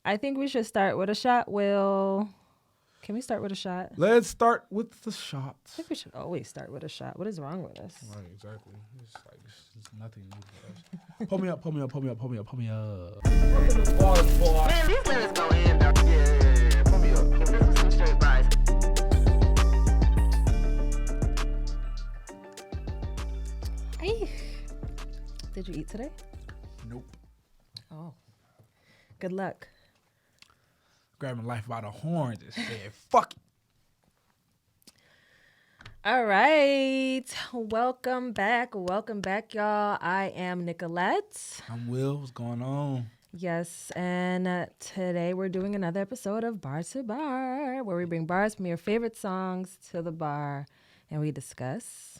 I think we should start with a shot. Will, can we start with a shot? Let's start with the I shots. think we should always start with a shot. What is wrong with us? Right, exactly. It's like it's nothing new for us. Pull me up. Man, these lyrics go in, though. Yeah. Put me up. This is some straight vibes. Hey. Did you eat today? Nope. Oh. Good luck. Grabbing life by the horns and said, "Fuck it." All right. Welcome back, y'all. I am Nicolette. I'm Will. What's going on? Yes, and today we're doing another episode of Bar to Bar, where we bring bars from your favorite songs to the bar, and we discuss.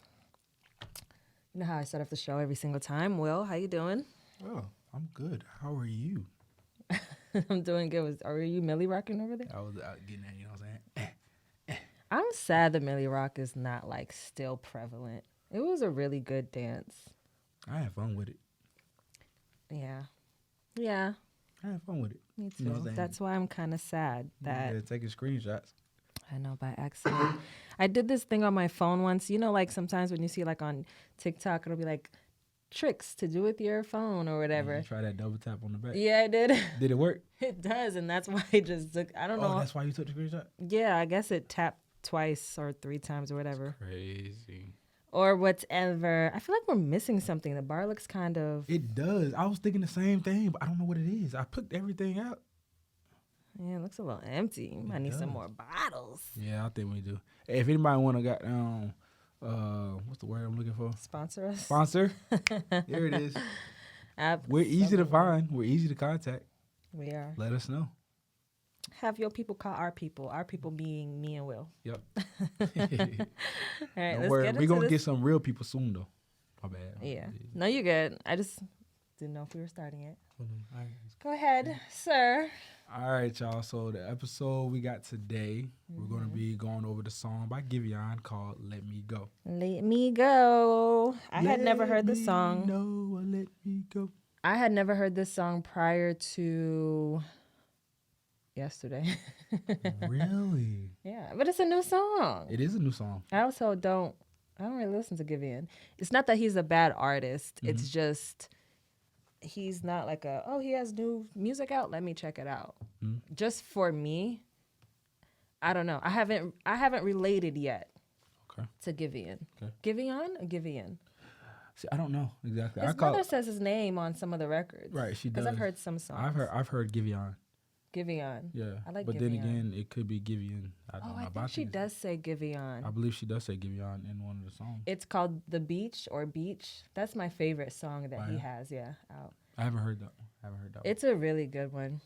You know how I start off the show every single time. Will, how you doing? Oh, I'm good. How are you? I'm doing good. Are you Millie rocking over there? I was out getting that. You know what I'm saying? I'm sad that Millie Rock is not like still prevalent. It was a really good dance. I had fun with it. Yeah, I had fun with it. me too. You know what I'm saying? That's why I'm kind of sad that Yeah, taking screenshots. I know by accident. I did this thing on my phone once. You know, like sometimes when you see like on TikTok, it'll be like tricks to do with your phone or whatever. Yeah, try that double tap on the back. Yeah, I did. Did it work? It does, and that's why I just took. I don't know. That's why you took the screenshot? Yeah, I guess it tapped twice or 3 times or whatever. Crazy. Or whatever. I feel like we're missing something. The bar looks kind of. It does. I was thinking the same thing, but I don't know what it is. I put everything out. Yeah, it looks a little empty. You might need some more bottles. Yeah, I think we do. Hey, if anybody want to got what's the word I'm looking for? Sponsor us. Sponsor. Here it is. We're easy to find. We're easy to contact. We are. Let us know. Have your people call our people. Our people being me and Will. Yep. All right, Don't let's worry. get We're into going to this. get some real people soon, though. My bad. Yeah. No, you're good. I just didn't know if we were starting it. All right. Go ahead, sir. All right, y'all. So the episode we got today, we're going to be going over the song by Giveon called Let Me Go. Let me go. I had never heard this Let song. me know, let me go. I had never heard this song prior to yesterday. Really? Yeah, but it's a new song. It is a new song. I also don't really listen to Giveon. It's not that he's a bad artist. It's just he's not like he has new music out, let me check it out. Just for me, I don't know. I haven't related yet to Giveon. Okay. Giveon or Giveon? See, I don't know exactly. His mother says his name on some of the records. Right, she does. Because I've heard some songs. I've heard Giveon. Giveon. Yeah. I like but Giveon. then again, it could be Giveon. I think she does say Giveon. I believe she does say Giveon in one of the songs. It's called The Beach or Beach. That's my favorite song that he yeah? has, out. I haven't heard that one. It's a really good one.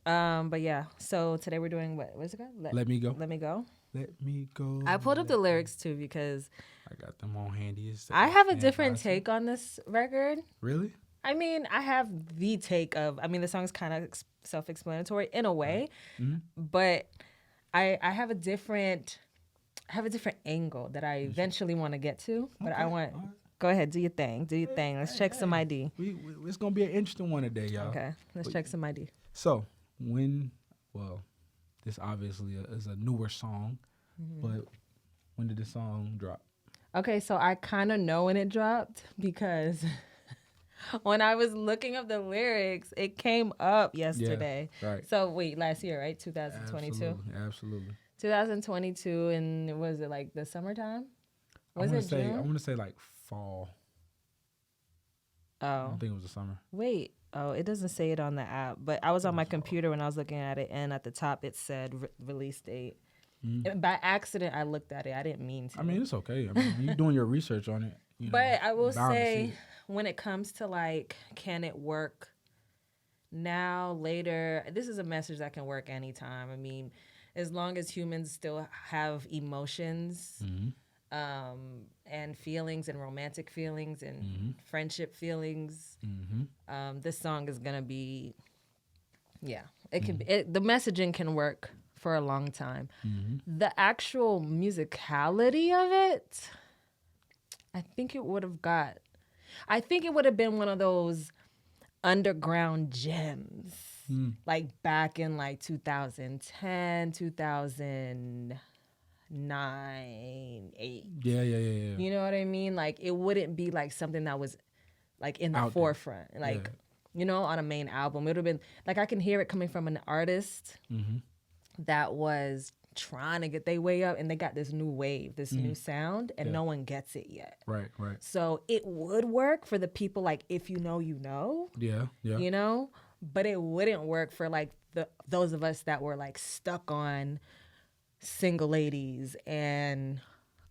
But yeah, so today we're doing what is it called? Let Me Go. Let Me Go. Let me go. I pulled up the lyrics too because I got them on handy. I have a different take on this record. Really? I mean, I have the take of, the song's kind of self-explanatory in a way, but I have a different angle that I eventually want to get to, but I want, go ahead, do your thing. Let's check some ID. It's going to be an interesting one today, y'all. Okay, let's check some ID. So, this obviously is a newer song, but when did the song drop? Okay, so I kind of know when it dropped because when I was looking up the lyrics, it came up yesterday. Yeah, right. So wait, last year, right? 2022? Absolutely. 2022, and was it like the summertime? Was it June? I want to say like fall. Oh. I don't think it was the summer. Wait. Oh, it doesn't say it on the app, but I was on my computer when I was looking at it, and at the top it said release date. And by accident, I looked at it. I didn't mean to. I mean, it's okay. You're doing your research on it. But I will say, when it comes to like, can it work now, later? This is a message that can work anytime. I mean, as long as humans still have emotions and feelings and romantic feelings and friendship feelings, this song is gonna be, it can be. The messaging can work for a long time. The actual musicality of it, I think it would have been one of those underground gems like back in like 2010, 2009, 8. Yeah. You know what I mean? Like it wouldn't be like something that was like in the Out there. forefront, like on a main album. It would have been like I can hear it coming from an artist that was trying to get their way up, and they got this new wave, this new sound, and no one gets it yet. Right. So it would work for the people like if you know, Yeah. but it wouldn't work for like those of us that were like stuck on Single Ladies and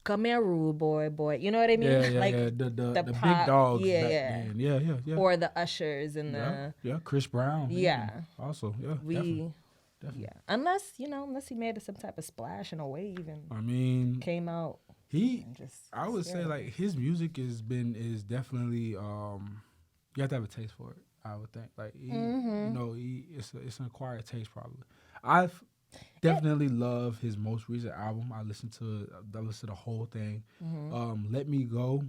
Come Here Rude Boy. You know what I mean? Yeah. Like The pop, big dogs. yeah, back yeah. then. Yeah. Or the Ushers and Yeah. Chris Brown. Yeah. Also, yeah. we Definitely. yeah. Unless he made some type of splash and a wave and I mean, came out. I would say like his music is definitely you have to have a taste for it. I would think like it's an acquired taste probably. I've definitely love his most recent album. I listened to the whole thing. Let Me Go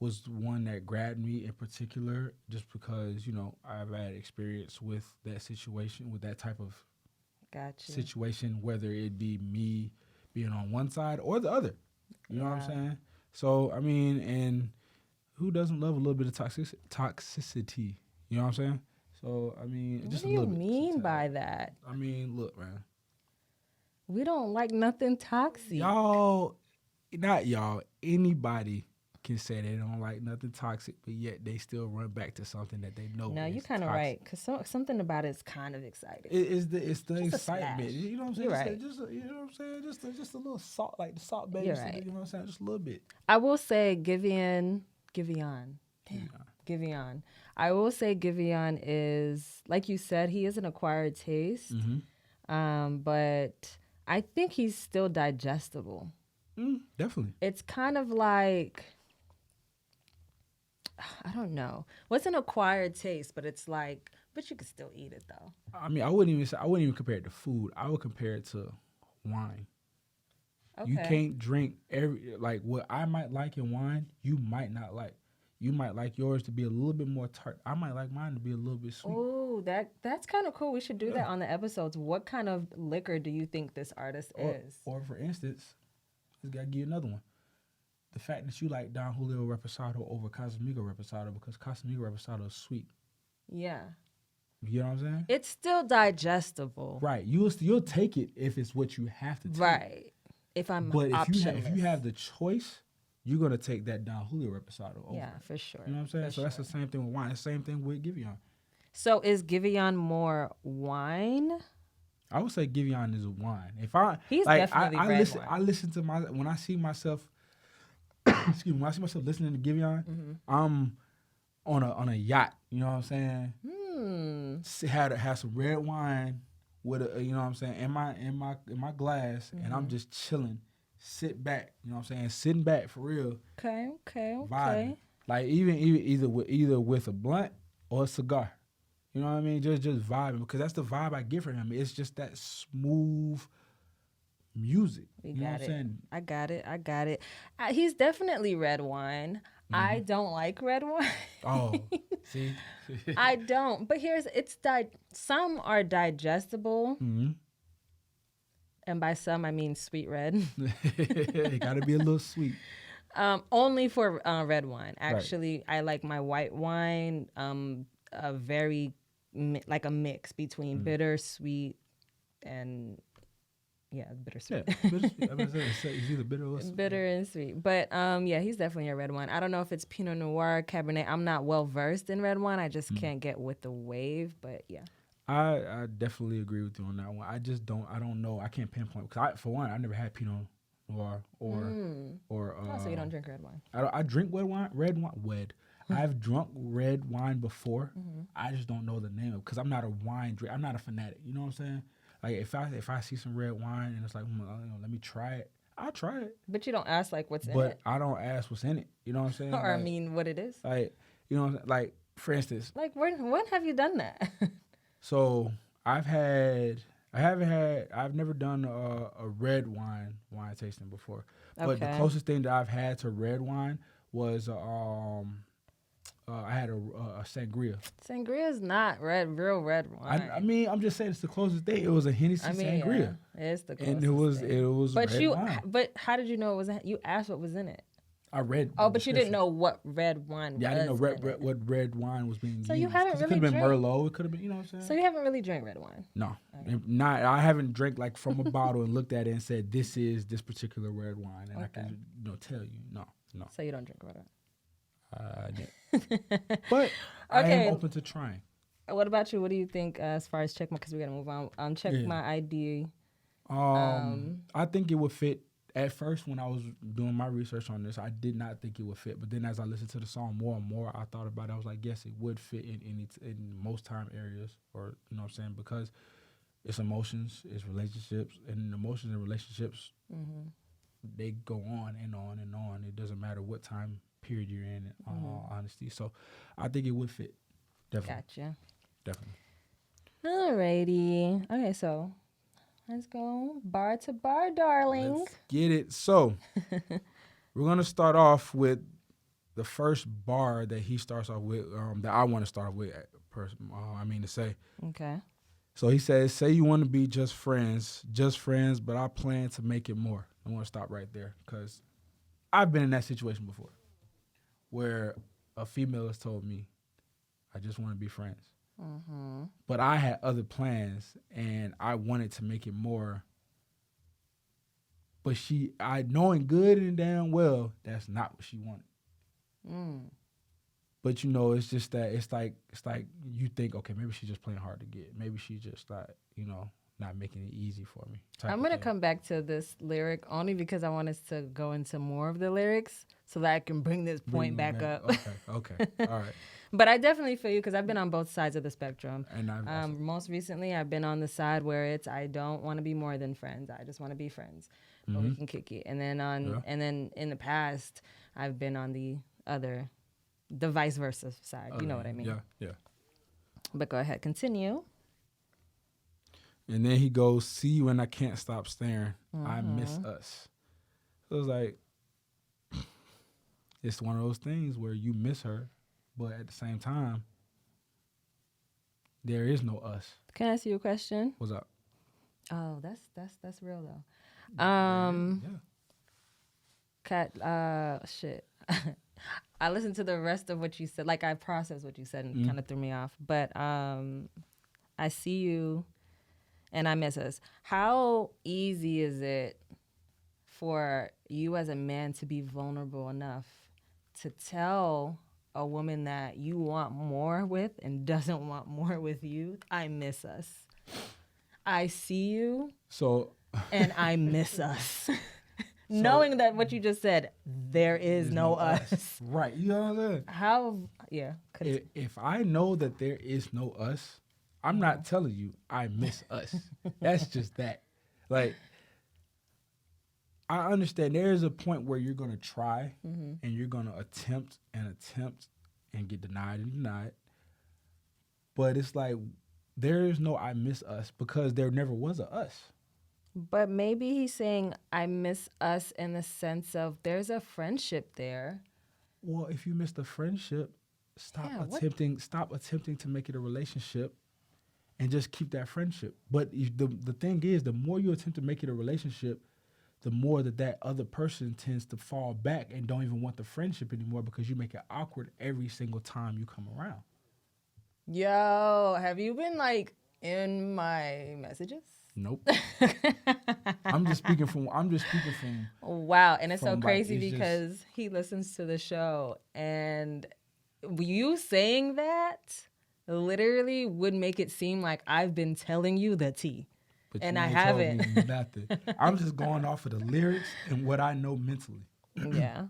was one that grabbed me in particular just because I've had experience with that situation, with that type of Gotcha. situation, whether it be me being on one side or the other. You know what I'm saying? So, I mean, and who doesn't love a little bit of toxicity? You know what I'm saying? So, I mean, What just do a you little bit. mean by that? I mean, look, man. We don't like nothing toxic. Y'all, not y'all, anybody can say they don't like nothing toxic, but yet they still run back to something that they know. No, you're kind of right, because something about it's kind of exciting. It's the Just a excitement. splash. You know what I'm saying? You're right. You know what I'm saying? Just a little salt, like the salt baby. You're right. You know what I'm saying? Just a little bit. I will say Giveon. I will say Giveon is, like you said, he is an acquired taste, but I think he's still digestible. Definitely. It's kind of like, I don't know. What's an acquired taste? But it's like, but you can still eat it though. I mean, I wouldn't even compare it to food. I would compare it to wine. Okay. You can't drink like what I might like in wine, you might not like. You might like yours to be a little bit more tart. I might like mine to be a little bit sweet. Oh, that's kind of cool. We should do that on the episodes. What kind of liquor do you think this artist is? Or for instance, let's gotta give you another one. The fact that you like Don Julio Reposado over Casamigo Reposado because Casamigo Reposado is sweet. Yeah. You know what I'm saying? It's still digestible. Right. You'll take it if it's what you have to take. Right. If I'm optionless. if you have the choice, you're gonna take that Don Julio Reposado over. Yeah, for sure. You know what I'm saying? So that's the same thing with wine. It's the same thing with Giveon. So is Giveon more wine? I would say Giveon is a wine. He's definitely red wine. I listen to when I see myself excuse me, when I see myself listening to Giveon, I'm on a yacht, you know what I'm saying? Have some red wine with you know what I'm saying, in my glass, and I'm just chilling. Sit back, you know what I'm saying? Sitting back for real. Okay. Vibing. Like either with a blunt or a cigar. You know what I mean? Just vibing, because that's the vibe I get from him. It's just that smooth music. We you know got what I'm it. saying? I got it. He's definitely red wine. I don't like red wine. Oh, see? I don't. But some are digestible. And by some, I mean sweet red. It got to be a little sweet. Only for red wine. Actually, I like my white wine a very, like a mix between bitter, sweet, and bittersweet. Yeah, bittersweet. I mean, it's either bitter or sweet. Bitter and sweet. But he's definitely a red wine. I don't know if it's Pinot Noir, Cabernet. I'm not well versed in red wine. I just can't get with the wave. But yeah. I definitely agree with you on that one. I just don't know. I can't pinpoint, because for one, I never had Pinot Noir or so you don't drink red wine. I drink red wine. I've drunk red wine before. I just don't know the name of it, because I'm not a wine drinker. I'm not a fanatic. You know what I'm saying? Like if I see some red wine and it's like, let me try it, I'll try it. But you don't ask like what's in it. But I don't ask what's in it. You know what I'm saying? Or I mean what it is. Like, you know, like for instance. Like when have you done that? So I've never done a red wine tasting before. But the closest thing that I've had to red wine was I had a sangria. Sangria is not real red wine. I mean, I'm just saying it's the closest thing. It was a Hennessy sangria. Yeah, it's the closest And it was But red wine. but how did you know it was? You asked what was in it. I read. Oh, but you didn't know what red wine was. Yeah, I didn't know what red wine was being used. So you haven't really it could have been drank. Merlot. It could have been, you know what I'm saying? So you haven't really drank red wine. No, not. I haven't drank like from a bottle and looked at it and said this is this particular red wine, and I can tell you no. So you don't drink red wine. But I am open to trying. What about you? What do you think as far as check my? Because we gotta move on. Check my ID. I think it would fit. At first, when I was doing my research on this, I did not think it would fit. But then, as I listened to the song more and more, I thought about it. I was like, yes, it would fit in most time areas, or you know what I'm saying, because it's emotions, it's relationships, and emotions and relationships, they go on and on and on. It doesn't matter what time period you're in all honesty. So, I think it would fit. Definitely. Gotcha. Definitely. Alrighty. Okay, so. Let's go bar to bar, darling. Let's get it. So, we're going to start off with the first bar that he starts off with, that I want to start with, to say. Okay. So, he says, say you want to be just friends, but I plan to make it more. I want to stop right there because I've been in that situation before where a female has told me, I just want to be friends. Mm-hmm. But I had other plans, and I wanted to make it more. But I knowing good and damn well that's not what she wanted. But it's just that it's like you think, okay, maybe she's just playing hard to get. Maybe she's just not making it easy for me. I'm gonna come back to this lyric only because I want us to go into more of the lyrics so that I can bring this point back up. Okay, all right. But I definitely feel you because I've been on both sides of the spectrum. And most recently, I've been on the side where it's I don't want to be more than friends. I just want to be friends, but we can kick it. And then and then in the past, I've been on the vice versa side. You know what I mean? Yeah. But go ahead, continue. And then he goes, "See you and I can't stop staring. I miss us." So it was like, it's one of those things where you miss her. But at the same time, there is no us. Can I ask you a question? What's up? Oh, that's real though. Shit. I listened to the rest of what you said. Like I processed what you said and kind of threw me off. But I see you, and I miss us. How easy is it for you as a man to be vulnerable enough to tell a woman that you want more with and doesn't want more with you? I miss us. I see you. And I miss us. Knowing that what you just said, there is no us. Right. You know what I'm saying? If I know that there is no us, I'm not telling you I miss us. That's just that. Like, I understand there is a point where you're going to try and you're going to attempt and get denied. But it's like there is no I miss us because there never was a us. But maybe he's saying I miss us in the sense of there's a friendship there. Well, if you miss the friendship, stop attempting to make it a relationship and just keep that friendship. But the thing is, the more you attempt to make it a relationship, the more that other person tends to fall back and don't even want the friendship anymore because you make it awkward every single time you come around. Yo, have you been like in my messages? Nope. I'm just speaking from. Wow, and it's so crazy because he listens to the show, and you saying that literally would make it seem like I've been telling you the tea. But and I haven't. Nothing. I'm just going off of the lyrics and what I know mentally. Yeah.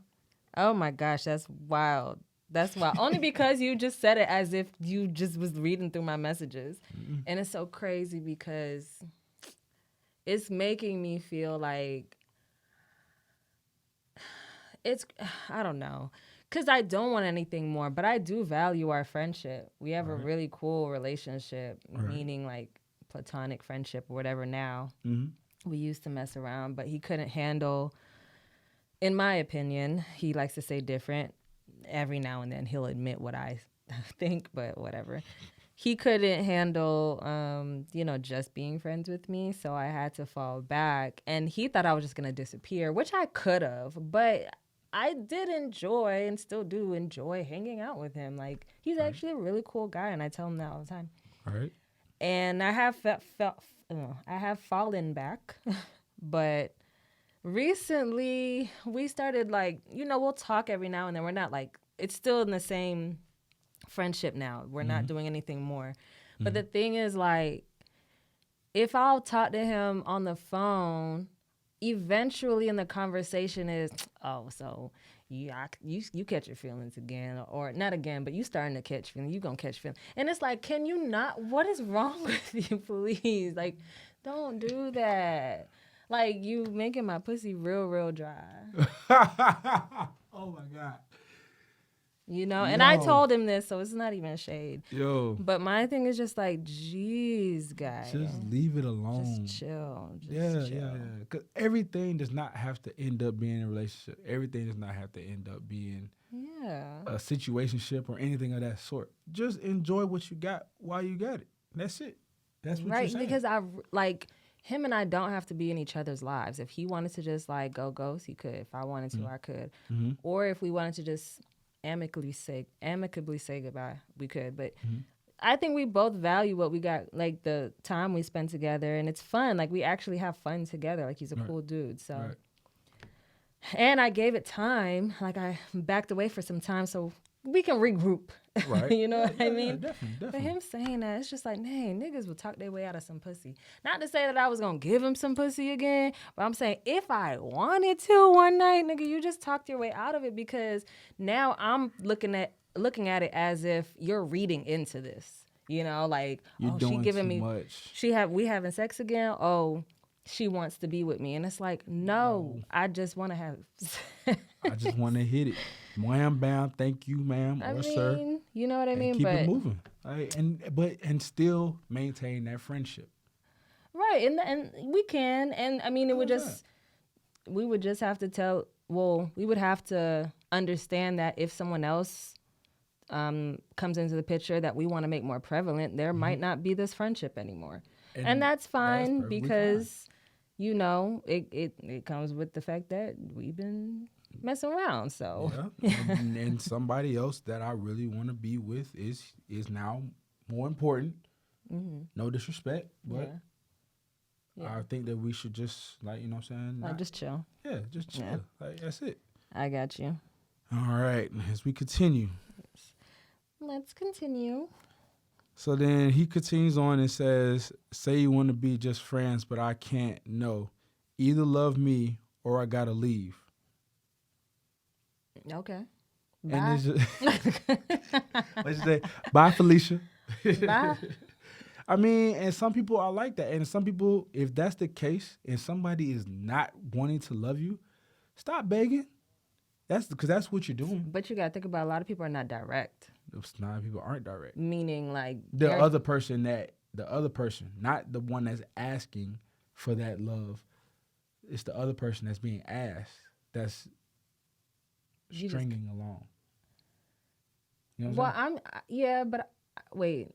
Oh my gosh, that's wild. That's wild. Only because you just said it as if you just was reading through my messages. Mm-hmm. And it's so crazy because it's making me feel like I don't know. Because I don't want anything more, but I do value our friendship. We have a really cool relationship, meaning like platonic friendship or whatever now. Mm-hmm. We used to mess around, but he couldn't handle, in my opinion, he likes to say different, every now and then he'll admit what I think, but whatever. He couldn't handle, just being friends with me, so I had to fall back. And he thought I was just going to disappear, which I could have, but I did enjoy and still do enjoy hanging out with him. Like, he's actually a really cool guy, and I tell him that all the time. All right. And I have I have fallen back, but recently we started we'll talk every now and then. We're not it's still in the same friendship now. We're not doing anything more. But the thing is, if I'll talk to him on the phone, eventually in the conversation is, oh, so you catch your feelings again, or not again, but you starting to catch feelings. You gonna catch feelings, and it's like, can you not? What is wrong with you, please? Don't do that. You making my pussy real dry. Oh my God. And I told him this, so it's not even shade. Yo. But my thing is just jeez, guys. Just leave it alone. Just chill. Yeah. Because everything does not have to end up being a relationship. Everything does not have to end up being a situationship or anything of that sort. Just enjoy what you got while you got it. That's it. That's what you're saying. Because him and I don't have to be in each other's lives. If he wanted to just go ghost, he could. If I wanted to, I could. Mm-hmm. Or if we wanted to just amicably say goodbye, we could. But I think we both value what we got, the time we spend together, and it's fun. We actually have fun together. He's a cool dude. So, and I gave it time. I backed away for some time so we can regroup. Right. You know what I mean? Definitely. But him saying that, it's just dang, niggas will talk their way out of some pussy. Not to say that I was gonna give him some pussy again, but I'm saying if I wanted to one night, nigga, you just talked your way out of it, because now I'm looking at it as if you're reading into this. You're doing she giving too me much. We having sex again. Oh, she wants to be with me, and it's no. I just want to have. I just want to hit it. Wham, bam, thank you, ma'am, sir. You know what I mean? Keep it moving, and still maintain that friendship. Right, and we can, and I mean, we would just have to we would have to understand that if someone else comes into the picture that we want to make more prevalent, there might not be this friendship anymore, and that's fine, because it comes with the fact that we've been messing around, so and somebody else that I really want to be with is now more important. No disrespect, but I think that we should just just chill. Yeah, just chill. That's it. I got you. All right, as we continue. Let's continue. So then he continues on and says, say you want to be just friends, but I can't. No, either love me or I gotta leave. Okay. Bye. And what'd you say? Bye, Felicia. Bye. I mean, and some people are like that. And some people, if that's the case, and somebody is not wanting to love you, stop begging. Because that's what you're doing. But you got to think about, a lot of people are not direct. A lot of people aren't direct. Meaning the other person, not the one that's asking for that love. It's the other person that's being asked that's stringing along. You know what I'm saying? But wait.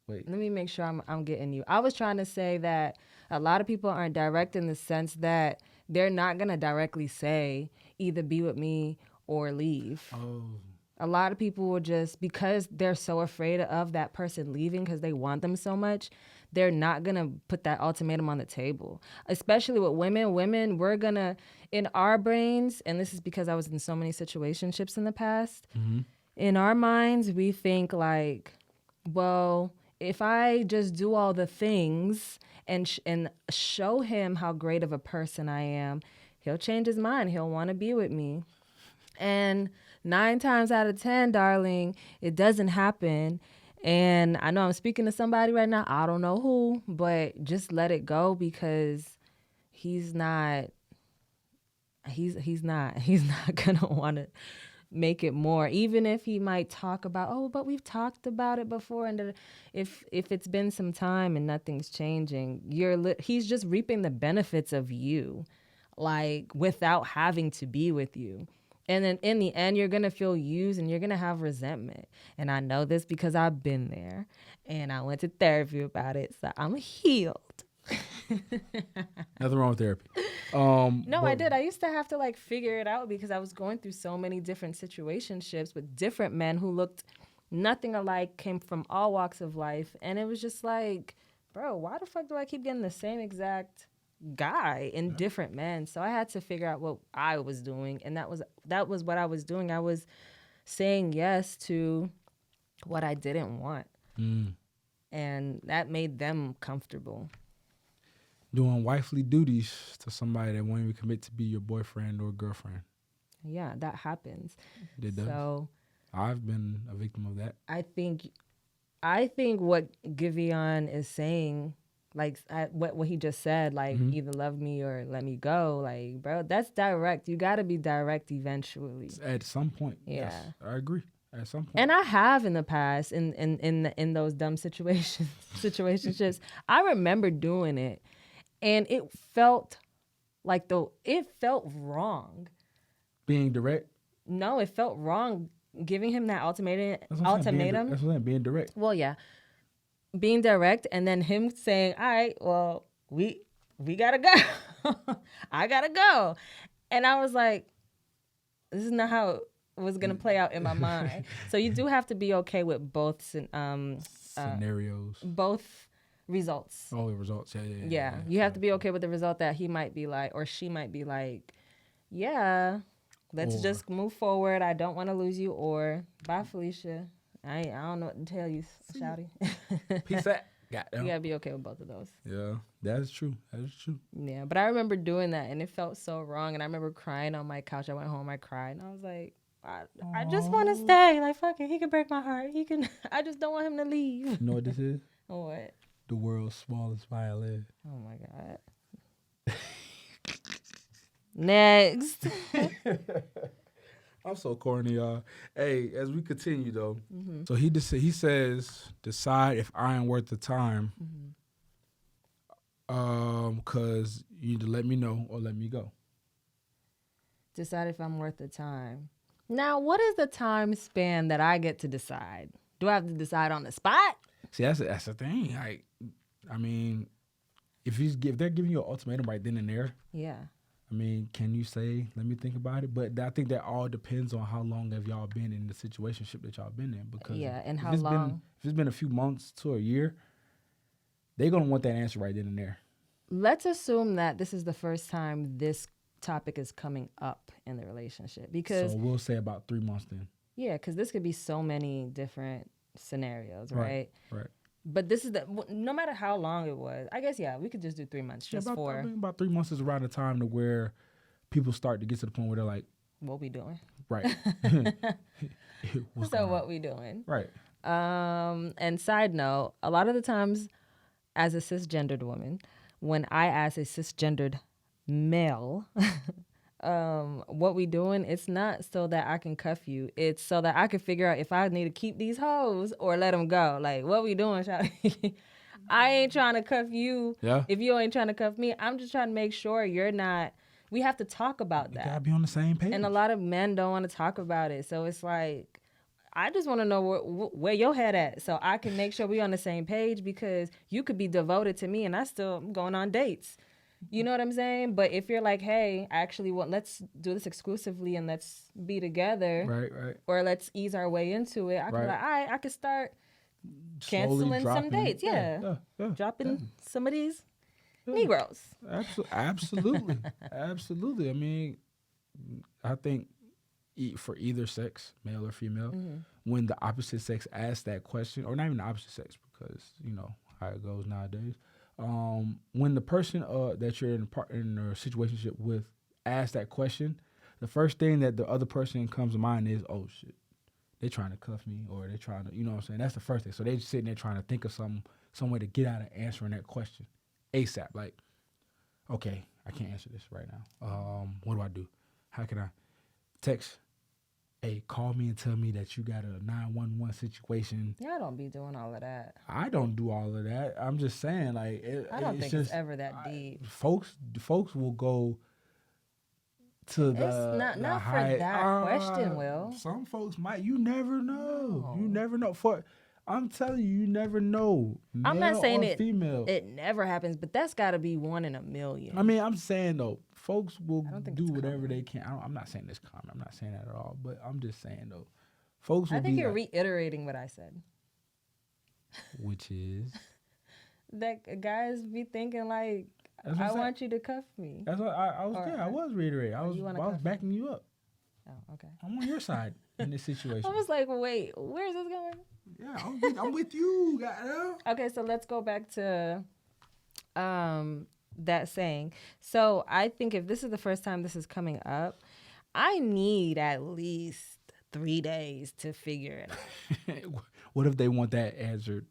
Let me make sure I'm getting you. I was trying to say that a lot of people aren't direct in the sense that they're not going to directly say either be with me or leave. Oh. A lot of people will just, because they're so afraid of that person leaving because they want them so much, they're not going to put that ultimatum on the table. Especially with women. Women, we're going to, in our brains, and this is because I was in so many situationships in the past, in our minds, we think well, if I just do all the things and show him how great of a person I am, he'll change his mind. He'll want to be with me. And 9 times out of 10, darling, it doesn't happen. And I know I'm speaking to somebody right now. I don't know who, but just let it go, because he's not gonna want to make it more, even if he might talk about, but we've talked about it before, and if it's been some time and nothing's changing, he's just reaping the benefits of you, without having to be with you. And then in the end, you're going to feel used and you're going to have resentment. And I know this because I've been there and I went to therapy about it. So I'm healed. Nothing wrong with therapy. No, I did. I used to have to like figure it out because I was going through so many different situationships with different men who looked nothing alike, came from all walks of life. And it was just like, bro, why the fuck do I keep getting the same exact guy in different men? So I had to figure out what I was doing, and that was what I was doing. I was saying yes to what I didn't want, and that made them comfortable. Doing wifely duties to somebody that won't even commit to be your boyfriend or girlfriend. Yeah, that happens. It does. So I've been a victim of that. I think what Giveon is saying, like what he just said, like either love me or let me go, like, bro, that's direct. You got to be direct eventually. At some point, Yeah. yes, I agree. At some point, And I have in the past in those dumb situationships. I remember doing it, and it felt like it felt wrong. being direct. No, it felt wrong giving him that ultimatum. That's what I'm saying, being direct. Well, yeah. Being direct and then him saying, all right, well, we gotta go. I gotta go. And I was like, this is not how it was gonna play out in my mind. So you do have to be okay with both Scenarios. both results. Oh, the results. Yeah. You have to be okay with the result that he might be like, or she might be like, yeah, let's just move forward. I don't want to lose you. Or bye, Felicia. I don't know what to tell you, Shouty. Peace out. Goddamn. You gotta be okay with both of those. Yeah, that's true. That is true. Yeah, but I remember doing that, and it felt so wrong. And I remember crying on my couch. I went home, I cried, and I was like, I just want to stay. Like, fuck it, he can break my heart. He can. I just don't want him to leave. You know what this is? What? The world's smallest violin. Oh my god. Next. I'm so corny, y'all. Hey, as we continue though, so he says, decide if I am worth the time, cause you need to let me know or let me go. Decide if I'm worth the time. Now, what is the time span that I get to decide? Do I have to decide on the spot? See, that's the thing. Like, I mean, if they're giving you an ultimatum right then and there, Yeah. I mean, can you say, let me think about it? But I think that all depends on how long have y'all been in the situationship that y'all been in. Because and how long? If it's been a few months to a year, they're going to want that answer right then and there. Let's assume that this is the first time this topic is coming up in the relationship. Because So we'll say about 3 months then. yeah, because this could be so many different scenarios, right? Right. But this is no matter how long it was, I guess, yeah, we could just do 3 months just for about 3 months is around the time to where people start to get to the point where they're like, what we doing. right. So what we doing. Right. And side note, a lot of the times as a cisgendered woman, when I ask a cisgendered male, what we doing, it's not so that I can cuff you. It's so that I can figure out if I need to keep these hoes or let them go. Like, what we doing, shawty? I ain't trying to cuff you. Yeah. If you ain't trying to cuff me, I'm just trying to make sure you're not. We have to talk about that. You gotta be on the same page. And a lot of men don't want to talk about it. So it's like, I just want to know where your head at so I can make sure we on the same page, because you could be devoted to me and I still am going on dates. You know what I'm saying? But if you're like, hey, actually, let's do this exclusively and let's be together. Right. Or let's ease our way into it. I can be like, all right, I can start canceling some dates. Yeah. Dropping some of these Negroes. Absolutely. Absolutely. I mean, I think for either sex, male or female, when the opposite sex asks that question, or not even the opposite sex, because you know how it goes nowadays. When the person that you're in a situationship with asks that question, the first thing that the other person comes to mind is, oh shit, they're trying to cuff me, or they're trying to, you know what I'm saying? That's the first thing. So they're just sitting there trying to think of some way to get out of answering that question ASAP. Like, okay, I can't answer this right now. What do I do? How can I text? Hey, call me and tell me that you got a 911 situation. Yeah, I don't be doing all of that. I don't do all of that. I'm just saying, like, I don't think it's ever that deep. Folks will go to It's the not for high. that question, Will. Some folks might. You never know. You No. never know. I'm telling you, you never know. I'm not Male saying or female. it never happens, but that's got to be 1 in a million. I mean, I'm saying though, folks will I don't think do it's whatever common. they can. I'm not saying this common. I'm not saying that at all. But I'm just saying though, folks will I think be you're like, reiterating what I said. which is That guys be thinking like, that's what I I'm want you to cuff me. That's what I was. Or- Yeah, I was reiterating. I or was. you I wanna was cuff me. backing you up. Oh, okay. I'm on your side in this situation. I was like, wait, where's this going? Yeah, I'm with you, goddamn. Okay, so let's go back to that saying. So I think if this is the first time this is coming up, I need at least 3 days to figure it out. What if they want that answered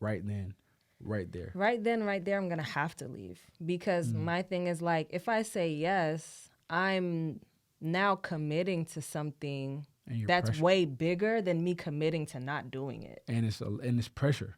right then, right there? Right then, right there, I'm going to have to leave. Because my thing is like, if I say yes, I'm now committing to something And that's pressure. way bigger than me committing to not doing it. And it's pressure.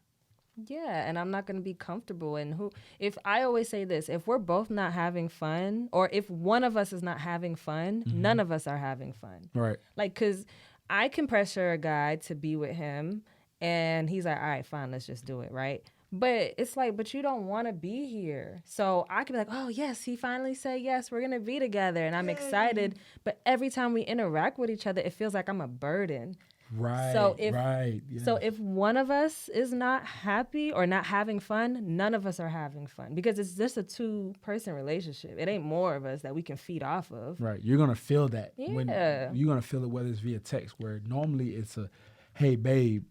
Yeah, and I'm not going to be comfortable. And if I always say this, if we're both not having fun, or if one of us is not having fun, none of us are having fun. Right. Like, because I can pressure a guy to be with him, and he's like, all right, fine, let's just do it, right? But it's like, but you don't want to be here. So I could be like, oh, yes, he finally said yes, we're going to be together, and I'm excited. But every time we interact with each other, it feels like I'm a burden. Right. So if Yeah. if one of us is not happy or not having fun, none of us are having fun because it's just a 2-person relationship. It ain't more of us that we can feed off of. Right. You're gonna feel that. When Yeah. you're gonna feel it whether it's via text, where normally it's a, hey babe,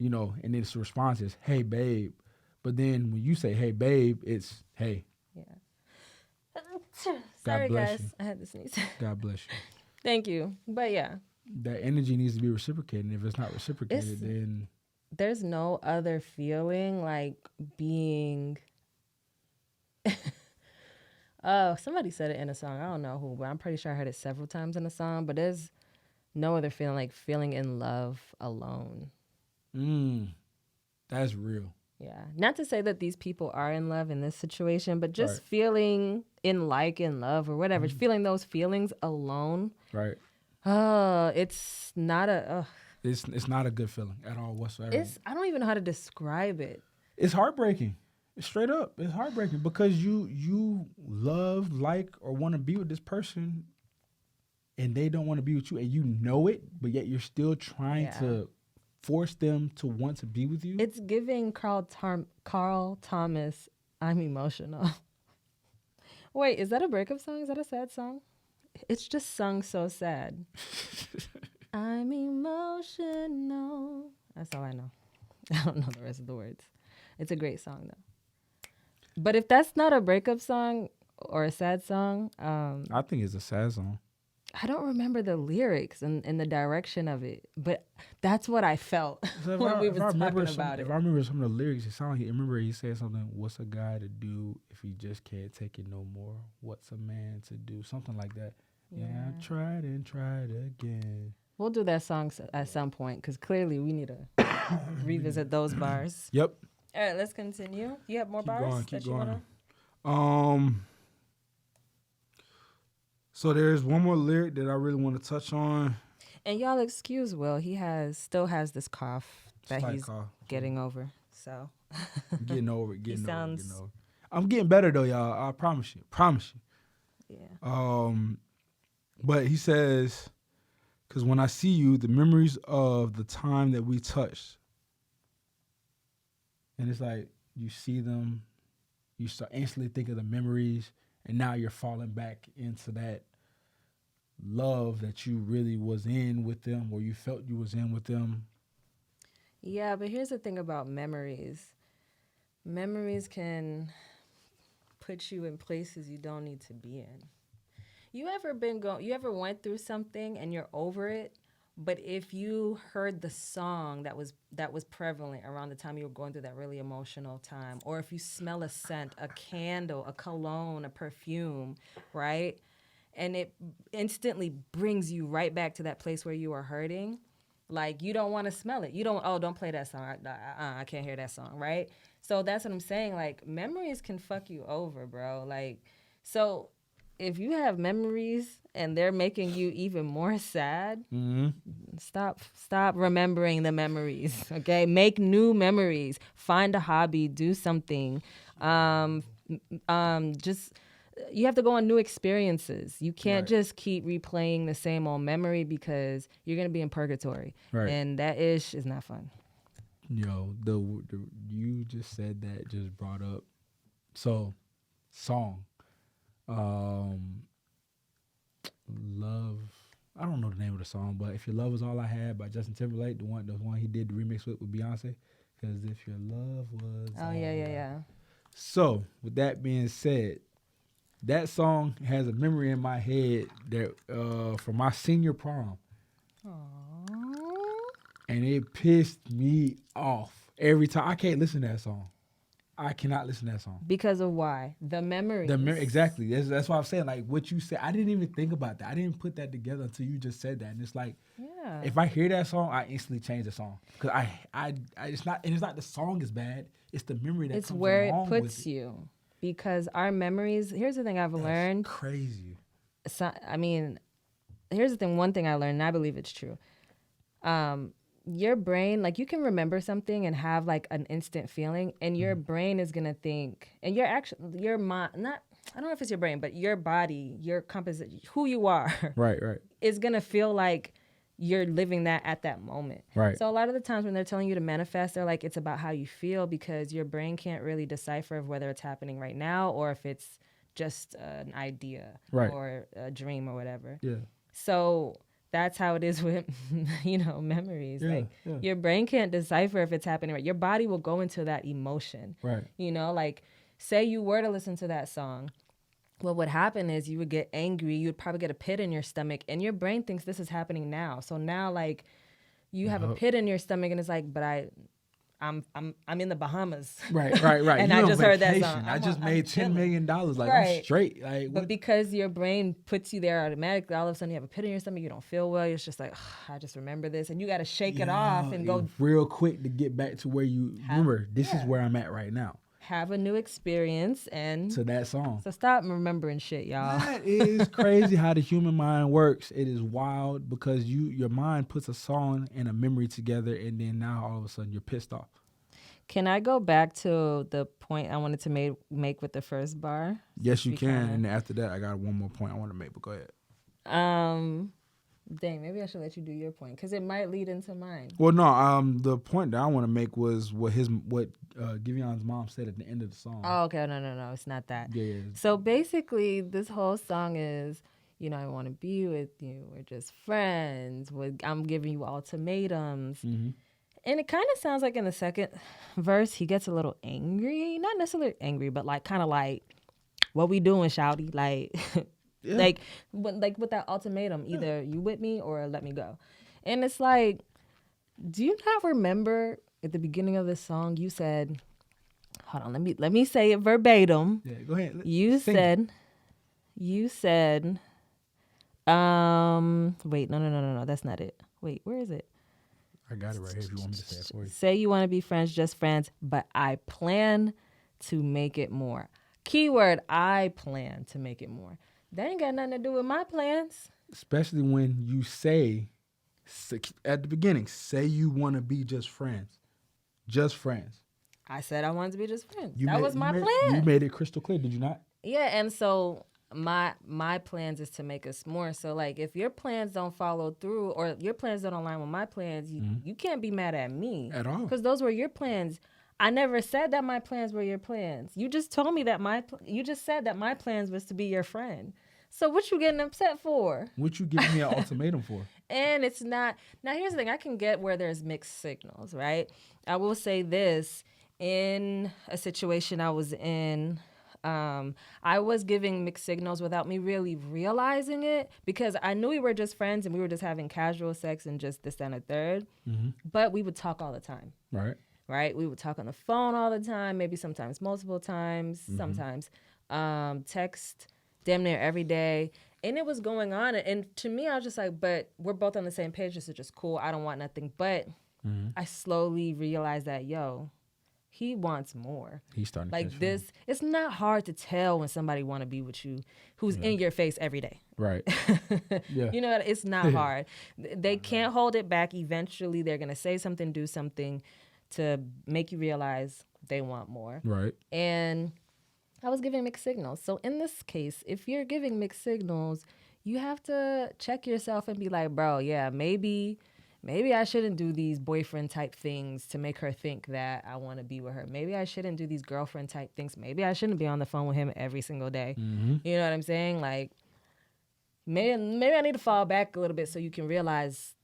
and then its response is, hey babe. But then when you say hey babe, it's hey. Yeah. God Sorry, bless guys. you. I had to sneeze. God bless you. Thank you. But yeah, That energy needs to be reciprocated. And if it's not reciprocated, then there's no other feeling like being. Oh, somebody said it in a song. I don't know who, but I'm pretty sure I heard it several times in a song. But there's no other feeling like feeling in love alone. that's real. Yeah. Not to say that these people are in love in this situation, but just Right. feeling in love or whatever, feeling those feelings alone. Right. It's not a. It's not a good feeling at all whatsoever. I don't even know how to describe it. It's heartbreaking. It's straight up. It's heartbreaking because you love, like, or want to be with this person, and they don't want to be with you, and you know it, but yet you're still trying Yeah. to force them to want to be with you. It's giving Carl Thomas. I'm emotional. Wait, is that a breakup song? Is that a sad song? It's just sung so sad. I'm emotional. That's all I know. I don't know the rest of the words. It's a great song though. But if that's not a breakup song or a sad song, I think it's a sad song. I don't remember the lyrics and the direction of it. But that's what I felt when we were talking about it. If I remember some of the lyrics, it sounded like he said something. What's a guy to do if he just can't take it no more? What's a man to do? Something like that. Yeah, I tried and tried again. We'll do that song at some point because clearly we need to revisit those bars. Yep. All right, let's continue. You have more bars? Keep that you going. wanna- So there's one more lyric that I really want to touch on. And y'all excuse Will. He still has this cough that Slight he's cough. getting over. So Getting over it. Getting over it. sounds- I'm getting better though, y'all. I promise you. yeah. But he says, because when I see you, the memories of the time that we touched, and it's like you see them, you start instantly think of the memories, and now you're falling back into that love that you really was in with them, or you felt you was in with them. Yeah, but here's the thing about memories. Memories can put you in places you don't need to be in. You ever went through something and you're over it, but if you heard the song that was prevalent around the time you were going through that really emotional time, or if you smell a scent, a candle, a cologne, a perfume, right? And it instantly brings you right back to that place where you were hurting. Like, you don't want to smell it. Don't play that song. I can't hear that song, right? So that's what I'm saying. Like, memories can fuck you over, bro. Like, so if you have memories and they're making you even more sad, stop remembering the memories. Okay, make new memories. Find a hobby. Do something. Just you have to go on new experiences. You can't just keep replaying the same old memory because you're gonna be in purgatory, and that ish is not fun. Yo, you just said that just brought up song. Love. I don't know the name of the song, but if your love was all I had by Justin Timberlake, the one he did the remix with Beyonce, because if your love was Yeah. So with that being said, that song has a memory in my head that from my senior prom. Aww. And it pissed me off every time. I can't listen to that song. I cannot listen to that song. Because of why? The memories. Exactly. That's what I'm saying. Like what you said, I didn't even think about that. I didn't put that together until you just said that. And it's like, if I hear that song, I instantly change the song. Because it's not the song is bad. It's the memory that it's comes where it along puts with it. You. Because our memories, here's the thing I've learned. Crazy. So, I mean, here's the thing. One thing I learned, and I believe it's true. Your brain, like you can remember something and have like an instant feeling, and your brain is gonna think, and your mind, not, I don't know if it's your brain, but your body, your composition, who you are, right, is gonna feel like you're living that at that moment. Right. So a lot of the times when they're telling you to manifest, they're like, it's about how you feel, because your brain can't really decipher of whether it's happening right now or if it's just an idea or a dream or whatever. Yeah. So that's how it is with, memories. Your brain can't decipher if it's happening right. Your body will go into that emotion. Right. Like say you were to listen to that song. What would happen is you would get angry. You would probably get a pit in your stomach, and your brain thinks this is happening now. So now, like, you have a pit in your stomach, and it's like, but I'm in the Bahamas. Right. And I just heard that song. I just made $10 million. Like, I'm straight. Like, but because your brain puts you there automatically, all of a sudden you have a pit in your stomach. You don't feel well. It's just like, I just remember this, and you got to shake it off and go real quick to get back to where you remember. This is where I'm at right now. Have a new experience and to that song. So stop remembering shit, y'all. That is crazy how the human mind works. It is wild because your mind puts a song and a memory together, and then now all of a sudden you're pissed off. Can I go back to the point I wanted to make with the first bar? Yes, you can. And after that, I got one more point I want to make, but go ahead. Dang, maybe I should let you do your point because it might lead into mine. Well, no, the point that I want to make was what Giveon's mom said at the end of the song. Oh, okay, no, it's not that. Yeah. So basically, this whole song is, I want to be with you. We're just friends. I'm giving you ultimatums. Mm-hmm. And it kind of sounds like in the second verse, he gets a little angry. Not necessarily angry, but like kind of like, what we doing, shouty? Like... Yeah. Like with that ultimatum, either you with me or let me go. And it's like, do you not remember at the beginning of this song you said, hold on, let me say it verbatim. Yeah, go ahead. You said, wait, no, that's not it. Wait, where is it? I got it right here if you want me to say it for you. Say you want to be friends, just friends, but I plan to make it more. Keyword, I plan to make it more. That ain't got nothing to do with my plans. Especially when you say, at the beginning, say you want to be just friends. Just friends. I said I wanted to be just friends. That was my plan. You made it crystal clear, did you not? Yeah, and so my plans is to make us more. So, like, if your plans don't follow through or your plans don't align with my plans, you can't be mad at me. At all. Because those were your plans. I never said that my plans were your plans. You just told me that you just said that my plans was to be your friend. So what you getting upset for? What you giving me an ultimatum for? And it's not. Now, here's the thing. I can get where there's mixed signals, right? I will say this. In a situation I was in, I was giving mixed signals without me really realizing it because I knew we were just friends and we were just having casual sex and just this, that, and a third. Mm-hmm. But we would talk all the time. Right? We would talk on the phone all the time, maybe sometimes multiple times, sometimes text damn near every day. And it was going on. And to me, I was just like, but we're both on the same page. This is just cool. I don't want nothing. But I slowly realized that, he wants more. He's starting to Like catch this, it's not hard to tell when somebody want to be with you who's in your face every day. Right. Yeah. You know, it's not hard. They can't hold it back. Eventually, they're going to say something, do something to make you realize they want more. Right. And I was giving mixed signals. So in this case, if you're giving mixed signals, you have to check yourself and be like, bro, yeah, maybe I shouldn't do these boyfriend type things to make her think that I want to be with her. Maybe I shouldn't do these girlfriend type things. Maybe I shouldn't be on the phone with him every single day. Mm-hmm. You know what I'm saying? Like, maybe I need to fall back a little bit so you can realize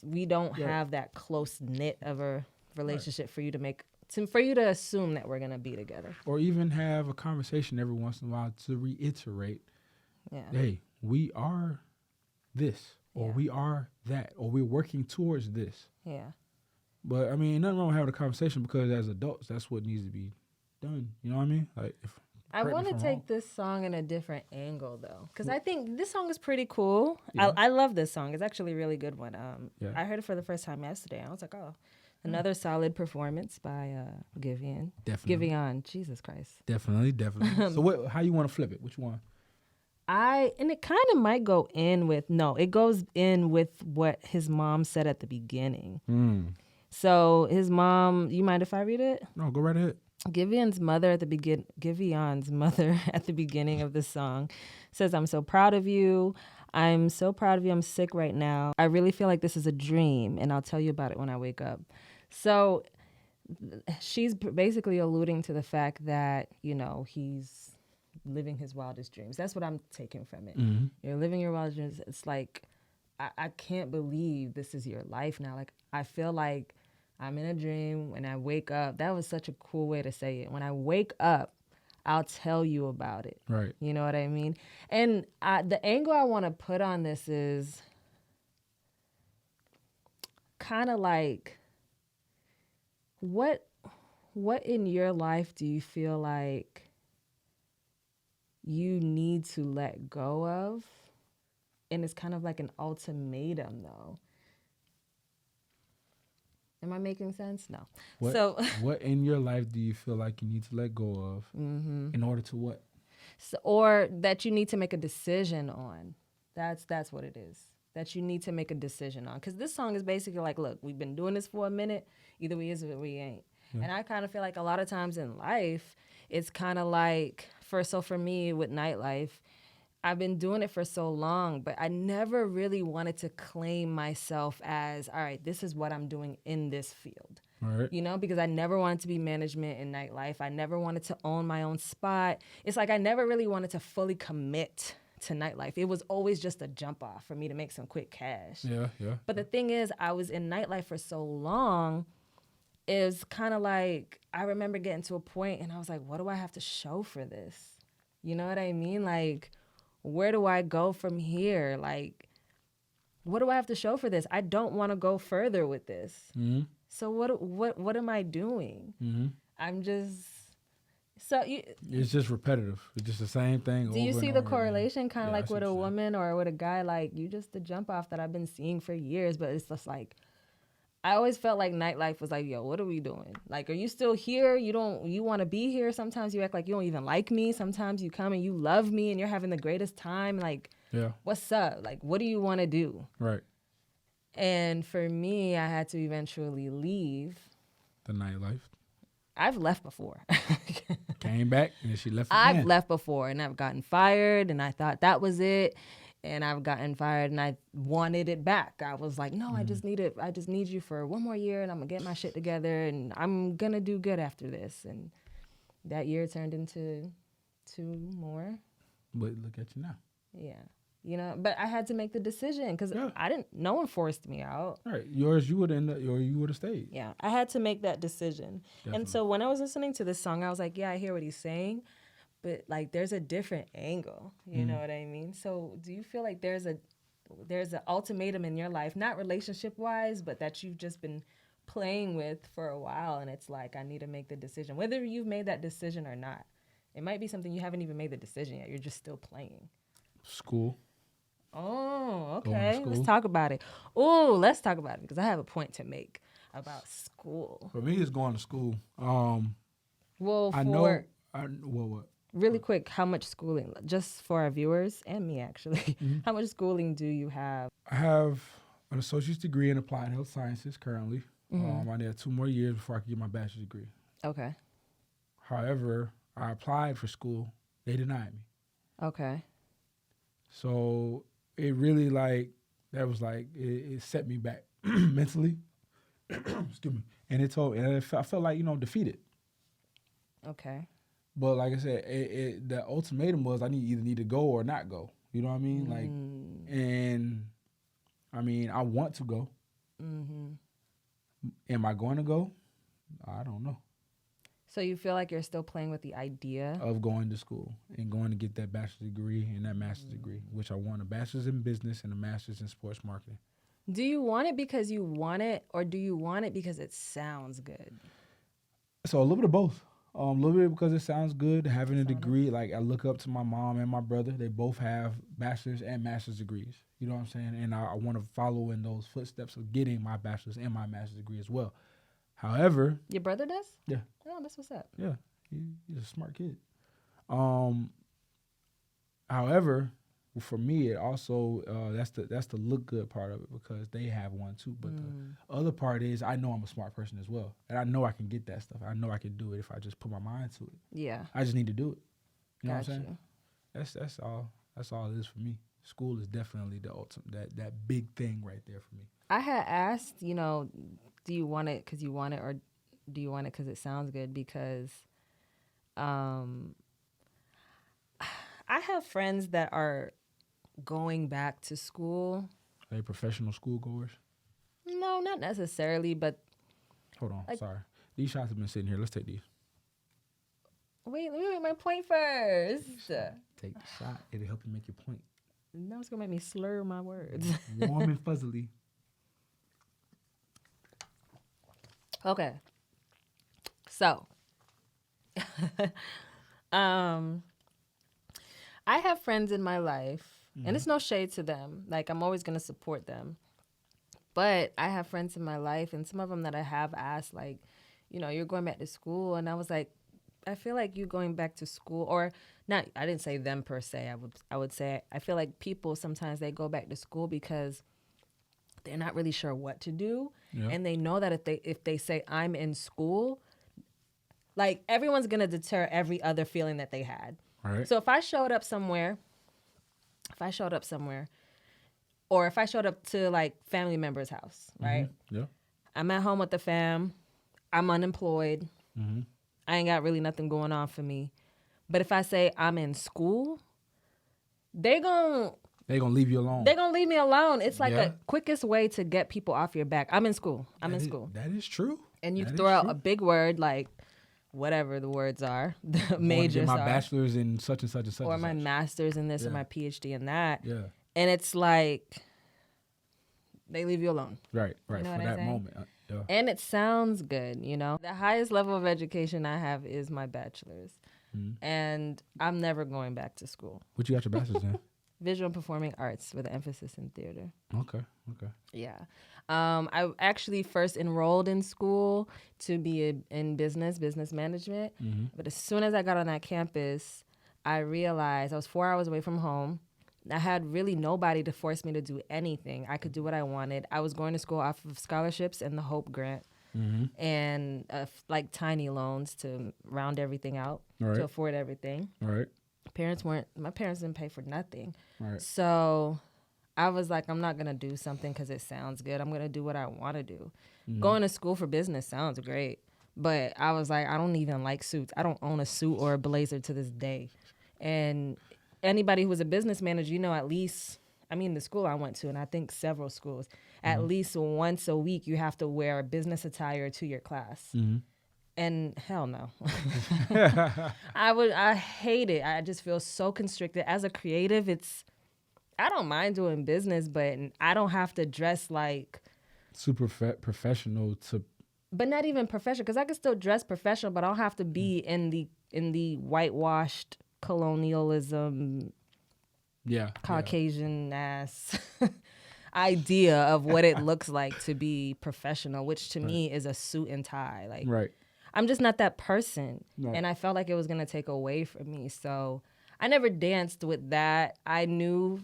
we don't have that close knit of a relationship for you to assume that we're gonna be together. Or even have a conversation every once in a while to reiterate, hey, we are this, or we are that, or we're working towards this. Yeah. But I mean, nothing wrong with having a conversation, because as adults, that's what needs to be done. You know what I mean? Like, I want to take this song in a different angle, though, because I think this song is pretty cool. Yeah. I love this song. It's actually a really good one. I heard it for the first time yesterday. I was like, oh, another solid performance by Giveon. Definitely. Giveon. Jesus Christ. Definitely. So how you want to flip it? Which one? And it kind of might go in with, it goes in with what his mom said at the beginning. So his mom, you mind if I read it? No, go right ahead. Giveon's mother at the beginning of the song says, "I'm so proud of you. I'm so proud of you. I'm sick right now. I really feel like this is a dream, and I'll tell you about it when I wake up." So she's basically alluding to the fact that, he's living his wildest dreams. That's what I'm taking from it. Mm-hmm. You're living your wildest dreams. It's like, I can't believe this is your life now. Like, I feel like I'm in a dream. When I wake up, that was such a cool way to say it. When I wake up, I'll tell you about it. Right. You know what I mean? And the angle I want to put on this is kind of like, what in your life do you feel like you need to let go of? And it's kind of like an ultimatum, though. Am I making sense? No. What in your life do you feel like you need to let go of in order to what? Or that you need to make a decision on. That's what it is. That you need to make a decision on. Because this song is basically like, look, we've been doing this for a minute. Either we is or we ain't. Yeah. And I kind of feel like a lot of times in life, it's kind of like, for me with nightlife, I've been doing it for so long, but I never really wanted to claim myself as, all right, this is what I'm doing in this field. Right. Because I never wanted to be management in nightlife. I never wanted to own my own spot. It's like I never really wanted to fully commit to nightlife. It was always just a jump off for me to make some quick cash. Yeah. But the thing is, I was in nightlife for so long, it's kind of like, I remember getting to a point and I was like, what do I have to show for this? You know what I mean? Like, where do I go from here? Like, what do I have to show for this? I don't want to go further with this. Mm-hmm. So what am I doing? Mm-hmm. I'm just it's just repetitive. It's just the same thing. Do you see the correlation kind of like with a woman or with a guy? Like, you just the jump off that I've been seeing for years, but it's just like, I always felt like nightlife was like, yo, what are we doing? Like, are you still here? You want to be here? Sometimes you act like you don't even like me. Sometimes you come and you love me and you're having the greatest time. Like, what's up? Like, what do you want to do? Right. And for me, I had to eventually leave. The nightlife. I've left before. Came back and then she left again. I've left before and I've gotten fired and I thought that was it. And I've gotten fired and I wanted it back. I was like, no, I just need you for one more year and I'm going to get my shit together and I'm going to do good after this. And that year turned into 2 more. But look at you now. Yeah. But I had to make the decision because no one forced me out. Right. Yours, you would end up, or you would have stayed. Yeah. I had to make that decision. Definitely. And so when I was listening to this song, I was like, yeah, I hear what he's saying. But like, there's a different angle, you know what I mean? So do you feel like there's an ultimatum in your life, not relationship wise, but that you've just been playing with for a while, and it's like, I need to make the decision, whether you've made that decision or not. It might be something you haven't even made the decision yet. You're just still playing. School. Oh, okay. Let's talk about it. Oh, let's talk about it because I have a point to make. about school? For me, it's going to school. Well, I know. What? Really quick, how much schooling, just for our viewers and me actually, Mm-hmm. how much schooling do you have? I have an associate's degree in applied health sciences currently. Mm-hmm. I need 2 more years before I can get my bachelor's degree. Okay. However, I applied for school. They denied me. Okay. So it really it set me back mentally. Excuse me. And I felt like, defeated. Okay. But like I said, the ultimatum was I either need to go or not go. You know what I mean? I want to go. Mm-hmm. Am I going to go? I don't know. So you feel like you're still playing with the idea of going to school and going to get that bachelor's degree and that master's degree, which I want a bachelor's in business and a master's in sports marketing. Do you want it because you want it, or do you want it because it sounds good? So a little bit of both. A little bit because it sounds good, having a degree. Like, I look up to my mom and my brother. They both have bachelor's and master's degrees. You know what I'm saying? And I want to follow in those footsteps of getting my bachelor's and my master's degree as well. However... Your brother does? Yeah. Oh, that's what's up. Yeah. He's a smart kid. However, for me, it also, that's the look good part of it, because they have one too. But the other part is I know I'm a smart person as well. And I know I can get that stuff. I know I can do it if I just put my mind to it. Yeah. I just need to do it. You know what I'm Got saying? That's all. That's all it is for me. School is definitely the ultimate, that big thing right there for me. I had asked, do you want it because you want it, or do you want it because it sounds good? Because I have friends that are going back to school. Are they professional schoolgoers? No, not necessarily, but... Hold on, sorry. These shots have been sitting here. Let's take these. Wait, let me make my point first. Take the shot. It'll help you make your point. No, it's going to make me slur my words. Warm and fuzzily. Okay. So, I have friends in my life, and it's no shade to them. Like, I'm always going to support them. But I have friends in my life, and some of them that I have asked, like, you're going back to school. And I was like, I feel like you going back to school, or not, I didn't say them per se. I would say, I feel like people sometimes they go back to school because they're not really sure what to do. Yeah. And they know that if they say I'm in school, like, everyone's going to deter every other feeling that they had. Right. So if I showed up somewhere, or if I showed up to, like, family member's house, right? Yeah. I'm at home with the fam. I'm unemployed. Mm-hmm. I ain't got really nothing going on for me. But if I say I'm in school, they're going to leave you alone. They're going to leave me alone. It's like a quickest way to get people off your back. I'm in school. I'm in school. That is true. And you throw out a big word like whatever the words are, the majors my are. bachelor's in such and such and such. Or and my such. master's in this or my PhD in that. Yeah. And it's like they leave you alone. Right, You know for that moment. Yeah. And it sounds good, The highest level of education I have is my bachelor's. Mm-hmm. And I'm never going back to school. What you got your bachelor's in? Visual and Performing Arts with an emphasis in theater. Okay. Yeah. I actually first enrolled in school to be in business management. Mm-hmm. But as soon as I got on that campus, I realized I was 4 hours away from home. I had really nobody to force me to do anything. I could do what I wanted. I was going to school off of scholarships and the Hope Grant, and like tiny loans to round everything out, to afford everything. Right. My parents didn't pay for nothing. Right. So I was like, I'm not going to do something because it sounds good. I'm going to do what I want to do. Going to school for business sounds great. But I was like, I don't even like suits. I don't own a suit or a blazer to this day. And anybody who was a business manager, at least, the school I went to, and I think several schools, at least once a week you have to wear a business attire to your class. Mm-hmm. And hell no. I hate it. I just feel so constricted. As a creative, I don't mind doing business, but I don't have to dress like super professional to. But not even professional, because I can still dress professional, but I don't have to be in the whitewashed colonialism, Caucasian ass. idea of what it looks like to be professional, which to me is a suit and tie. Like, Right. I'm just not that person. Right. And I felt like it was going to take away from me. So I never danced with that. I knew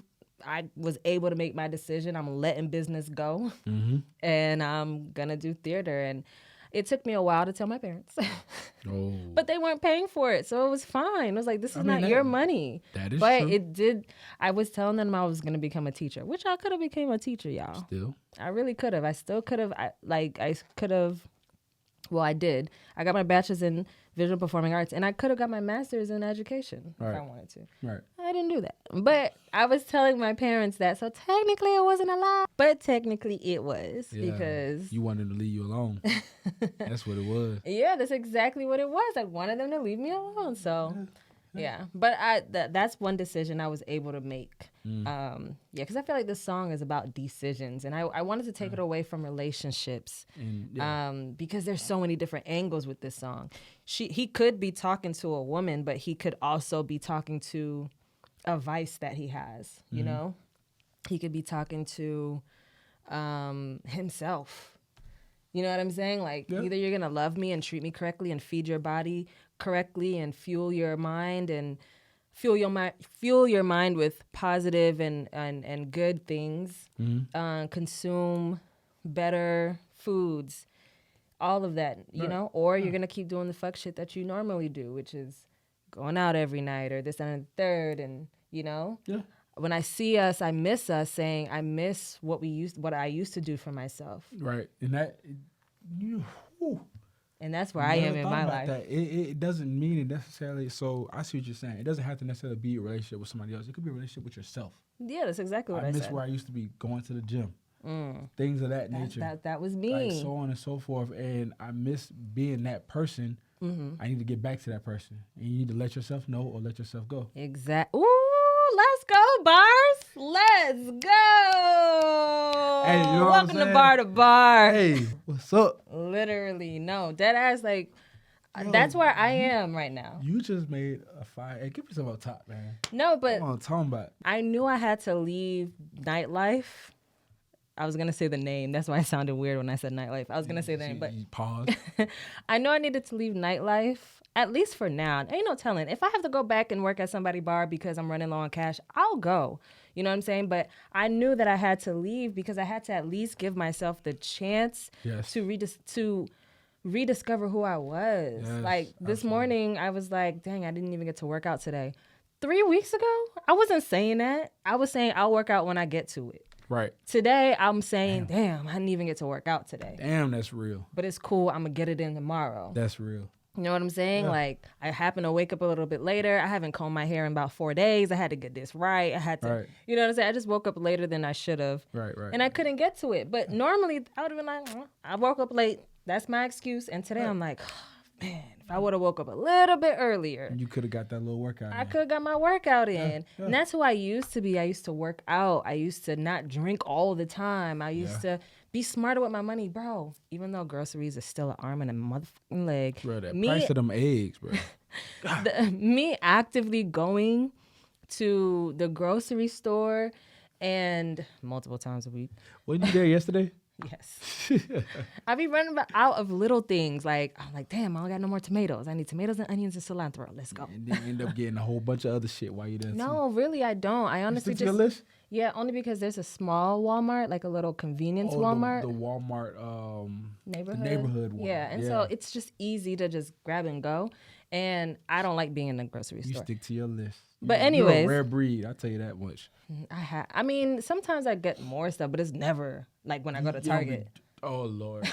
I was able to make my decision. I'm letting business go. Mm-hmm. And I'm going to do theater. And it took me a while to tell my parents. Oh. But they weren't paying for it. So it was fine. It was like, this is not that- your money. That is But true. it did. I was telling them I was going to become a teacher, which I could have became a teacher, y'all. Still. I really could have. I still could have. I could have. Well, I did. I got my bachelor's in visual performing arts, and I could have got my master's in education if I wanted to. Right. I didn't do that. But I was telling my parents that, so technically it wasn't a lie. But technically it was because... You wanted to leave you alone. That's what it was. Yeah, that's exactly what it was. I wanted them to leave me alone. So, yeah. But that's one decision I was able to make. Because I feel like this song is about decisions. And I wanted to take it away from relationships. And, Because there's so many different angles with this song. He could be talking to a woman, but he could also be talking to a vice that he has, you know? He could be talking to himself. You know what I'm saying? Like, either you're going to love me and treat me correctly and feed your body correctly and fuel your mind and fuel your mind with positive and good things. Consume better foods. All of that, you know? Or you're going to keep doing the fuck shit that you normally do, which is going out every night or this and the third, and, you know? Yeah. When I see us, I miss us, saying I miss what I used to do for myself. Right. And that, And that's where I am in my life. That. It doesn't mean it necessarily, so I see what you're saying. It doesn't have to necessarily be a relationship with somebody else. It could be a relationship with yourself. Yeah, that's exactly what I miss said. where I used to be going to the gym. Things of that nature. That was me. Like so on and so forth. And I miss being that person. I need to get back to that person. And you need to let yourself know or let yourself go. Exactly. Ooh, let's go, bars. Let's go. Hey, you know what I'm Welcome saying? to Bar to Bar. Hey, what's up? Literally, no. Dead ass, like, that's where I am right now. You just made a fire. Hey, give yourself a top, man. No, but Come on, talking about. I knew I had to leave nightlife. I was going to say the name. That's why it sounded weird when I said nightlife. I was going to say the name, but You pause. I know I needed to leave nightlife, at least for now. Ain't no telling. If I have to go back and work at somebody's bar because I'm running low on cash, I'll go. You know what I'm saying? But I knew that I had to leave because I had to at least give myself the chance to rediscover who I was. Yes, Like this absolutely. morning, I was like, dang, I didn't even get to work out today. 3 weeks ago, I wasn't saying that. I was saying I'll work out when I get to it. Right. Today, I'm saying, damn, I didn't even get to work out today. Damn, that's real. But it's cool. I'm going to get it in tomorrow. That's real. You know what I'm saying? Yeah. Like, I happen to wake up a little bit later. I haven't combed my hair in about 4 days. I had to get this right. I had to, Right. you know what I'm saying? I just woke up later than I should have. Right. And I couldn't get to it. But normally, I would have been like, I woke up late. That's my excuse. And today, I'm like, man, if I would have woke up a little bit earlier, You could have got that little workout. I could have got my workout in. Yeah. And that's who I used to be. I used to work out. I used to not drink all the time. I used to be smarter with my money, bro. Even though groceries is still an arm and a motherfucking leg. Bro, that price of them eggs, bro. Me actively going to the grocery store and multiple times a week. Wasn't you there yesterday? Yes. I be running out of little things. Like, I'm like, damn, I don't got no more tomatoes. I need tomatoes and onions and cilantro. Let's go. And then end up getting a whole bunch of other shit while you there. No, really, I don't. I honestly Stick to your just... list? Yeah, only because there's a small Walmart, like a little convenience Oh, Walmart. The Walmart neighborhood. The neighborhood one. Yeah, and so it's just easy to just grab and go. And I don't like being in the grocery You store. stick to your list. But You're anyways. a rare breed, I'll tell you that much. I mean, sometimes I get more stuff, but it's never like when I go to Target. Oh, Lord.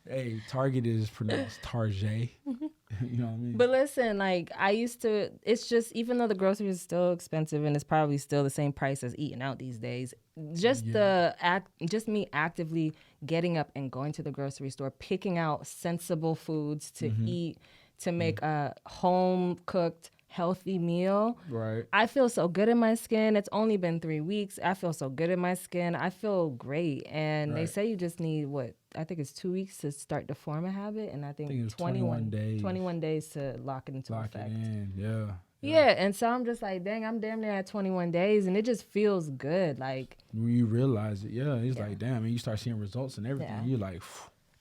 Hey, Target is pronounced Target. You know what I mean? But listen, like it's just, even though the groceries is still expensive and it's probably still the same price as eating out these days, just just me actively getting up and going to the grocery store, picking out sensible foods to eat, to make a home cooked healthy meal. Right. I feel so good in my skin. It's only been 3 weeks. I feel so good in my skin. I feel great. And they say you just need I think it's 2 weeks to start to form a habit, and I think it's 21 days to lock it into Lock it effect. in, yeah. Yeah, and so I'm just like, dang, I'm damn near at 21 days, and it just feels good. Like, when you realize it, it's like, damn, and you start seeing results and everything. Yeah. You're like,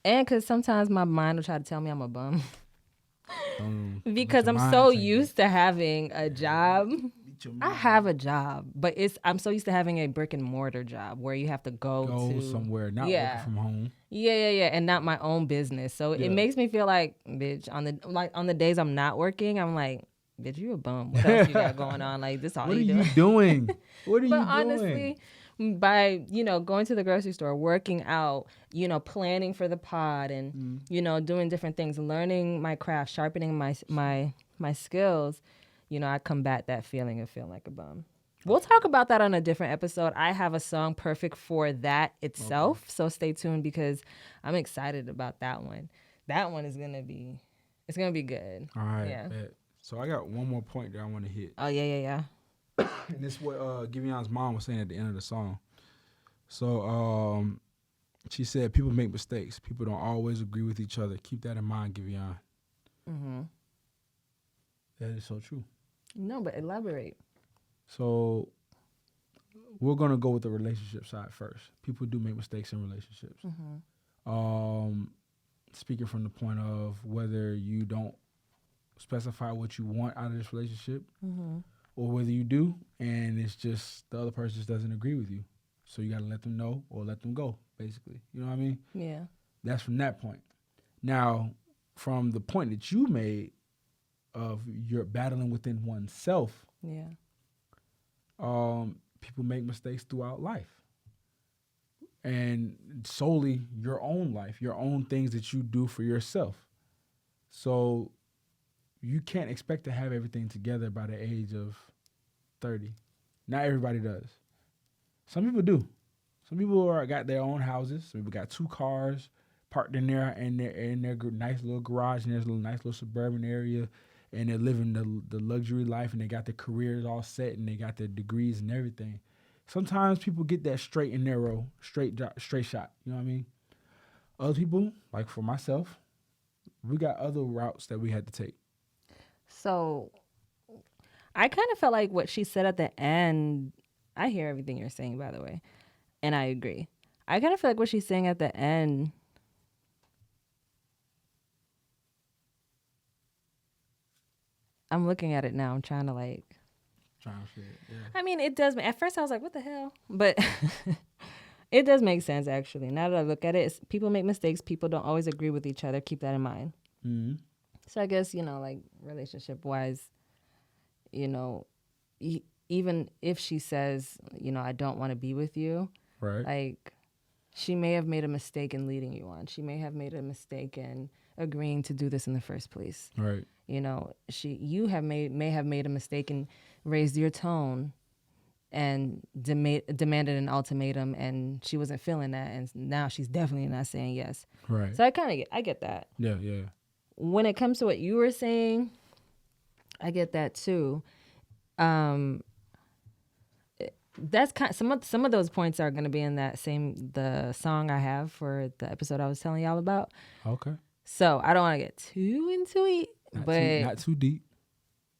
and because sometimes my mind will try to tell me I'm a bum because your I'm mind so tell you used to having a job. beat your I mind. have a job, but I'm so used to having a brick and mortar job where you have to go to somewhere, not working from home. Yeah, and not my own business. So it makes me feel like, bitch, on the days I'm not working, I'm like, bitch, you a bum. What else you got going on? Like, this all What are you you doing? What are But you honestly, doing? by, going to the grocery store, working out, planning for the pod and, doing different things, learning my craft, sharpening my skills, I combat that feeling of feeling like a bum. We'll talk about that on a different episode. I have a song perfect for that itself. Okay. So stay tuned because I'm excited about that one. That one is going to be good. All right. Yeah. Bet. So I got one more point that I want to hit. Oh, yeah. And this is what Giveon's mom was saying at the end of the song. So she said, people make mistakes. People don't always agree with each other. Keep that in mind, Giveon. Mm-hmm. That is so true. No, but elaborate. So we're going to go with the relationship side first. People do make mistakes in relationships. Mm-hmm. Speaking from the point of whether you don't specify what you want out of this relationship, mm-hmm. or whether you do and it's just the other person just doesn't agree with you. So you got to let them know or let them go, basically. You know what I mean? Yeah. That's from that point. Now, from the point that you made of you're battling within oneself, yeah. People make mistakes throughout life. And solely your own life, your own things that you do for yourself. So you can't expect to have everything together by the age of 30. Not everybody does. Some people do. Some people got their own houses. Some people got 2 cars parked in their nice little garage in their nice little suburban area, and they're living the luxury life, and they got their careers all set, and they got their degrees and everything. Sometimes people get that straight and narrow, straight shot. You know what I mean? Other people, like for myself, we got other routes that we had to take. So I kind of felt like what she said at the end, I hear everything you're saying, by the way, and I agree. I kind of feel like what she's saying at the end, I'm looking at it now. I'm trying to I mean, it does. At first I was like, what the hell? But it does make sense, actually. Now that I look at it, people make mistakes. People don't always agree with each other. Keep that in mind. Mm-hmm. So I guess, like relationship-wise, even if she says, I don't want to be with you, right? Like, she may have made a mistake in leading you on. She may have made a mistake in agreeing to do this in the first place. Right. You may have made a mistake and raised your tone and demanded an ultimatum, and she wasn't feeling that, and now she's definitely not saying yes. Right. So I get that. Yeah. When it comes to what you were saying, I get that too. That's some of those points are going to be in the song I have for the episode I was telling y'all about. Okay. So I don't want to get too into it, not too deep.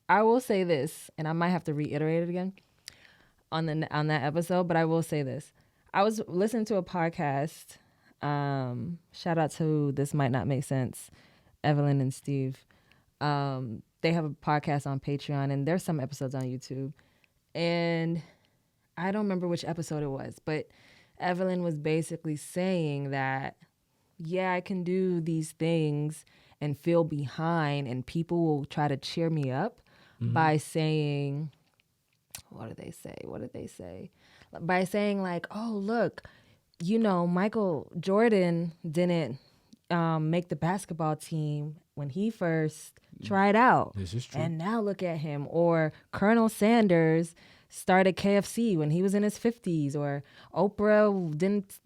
I will say this, and I might have to reiterate it again on that episode, but I will say this. I was listening to a podcast. Shout out to This Might Not Make Sense, Evelyn and Steve. They have a podcast on Patreon, and there's some episodes on YouTube. And I don't remember which episode it was, but Evelyn was basically saying that, yeah, I can do these things and feel behind, and people will try to cheer me up by saying, what did they say? By saying like, oh, look, Michael Jordan didn't make the basketball team when he first tried out. This is true. And now look at him. Or Colonel Sanders started KFC when he was in his 50s, or Oprah didn't,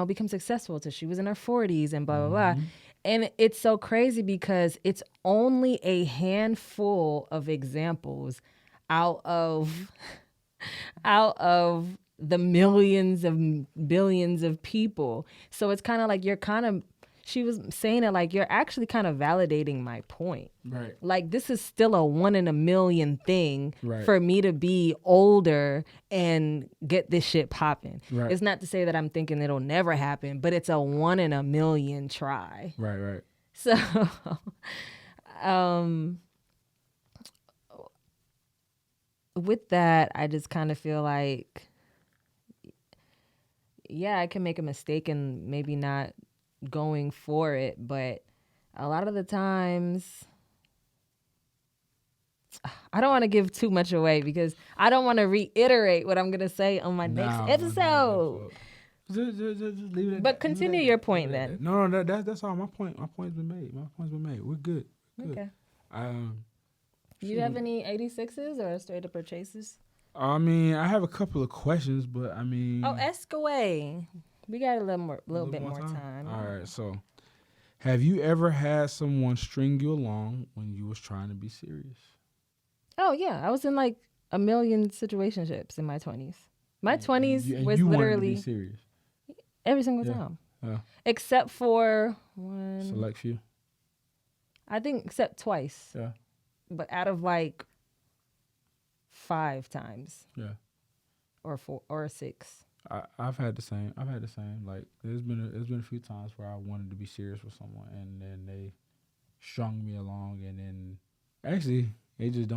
become successful till she was in her 40s, and blah, blah, blah. And it's so crazy because it's only a handful of examples out of the millions of billions of people. So it's kind of like you're kind of she was saying it like, you're actually kind of validating my point. Right. Like, this is still a 1 in a million thing Right. for me to be older and get this shit popping. Right. It's not to say that I'm thinking it'll never happen, but it's a 1 in a million try. Right. Right. So, with that, I just kind of feel like, yeah, I can make a mistake and maybe not going for it, but a lot of the times, I don't want to give too much away because I don't want to reiterate what I'm going to say on my next episode. Just leave it. But continue your point then. No, that's all. My point's been made. We're good. Okay. You have any 86s or straight up purchases? I mean, I have a couple of questions, but I mean. Oh, ask away. We got a little bit more time. All right. So, have you ever had someone string you along when you was trying to be serious? Oh yeah, I was in like a million situationships in my 20s. My 20s was you literally wanted to be serious every single time, except for one. Select few. I think except twice. Yeah. But out of like 5 times. Yeah. Or 4 or 6. I've had the same. Like there's been a few times where I wanted to be serious with someone, and then they strung me along, and then actually they just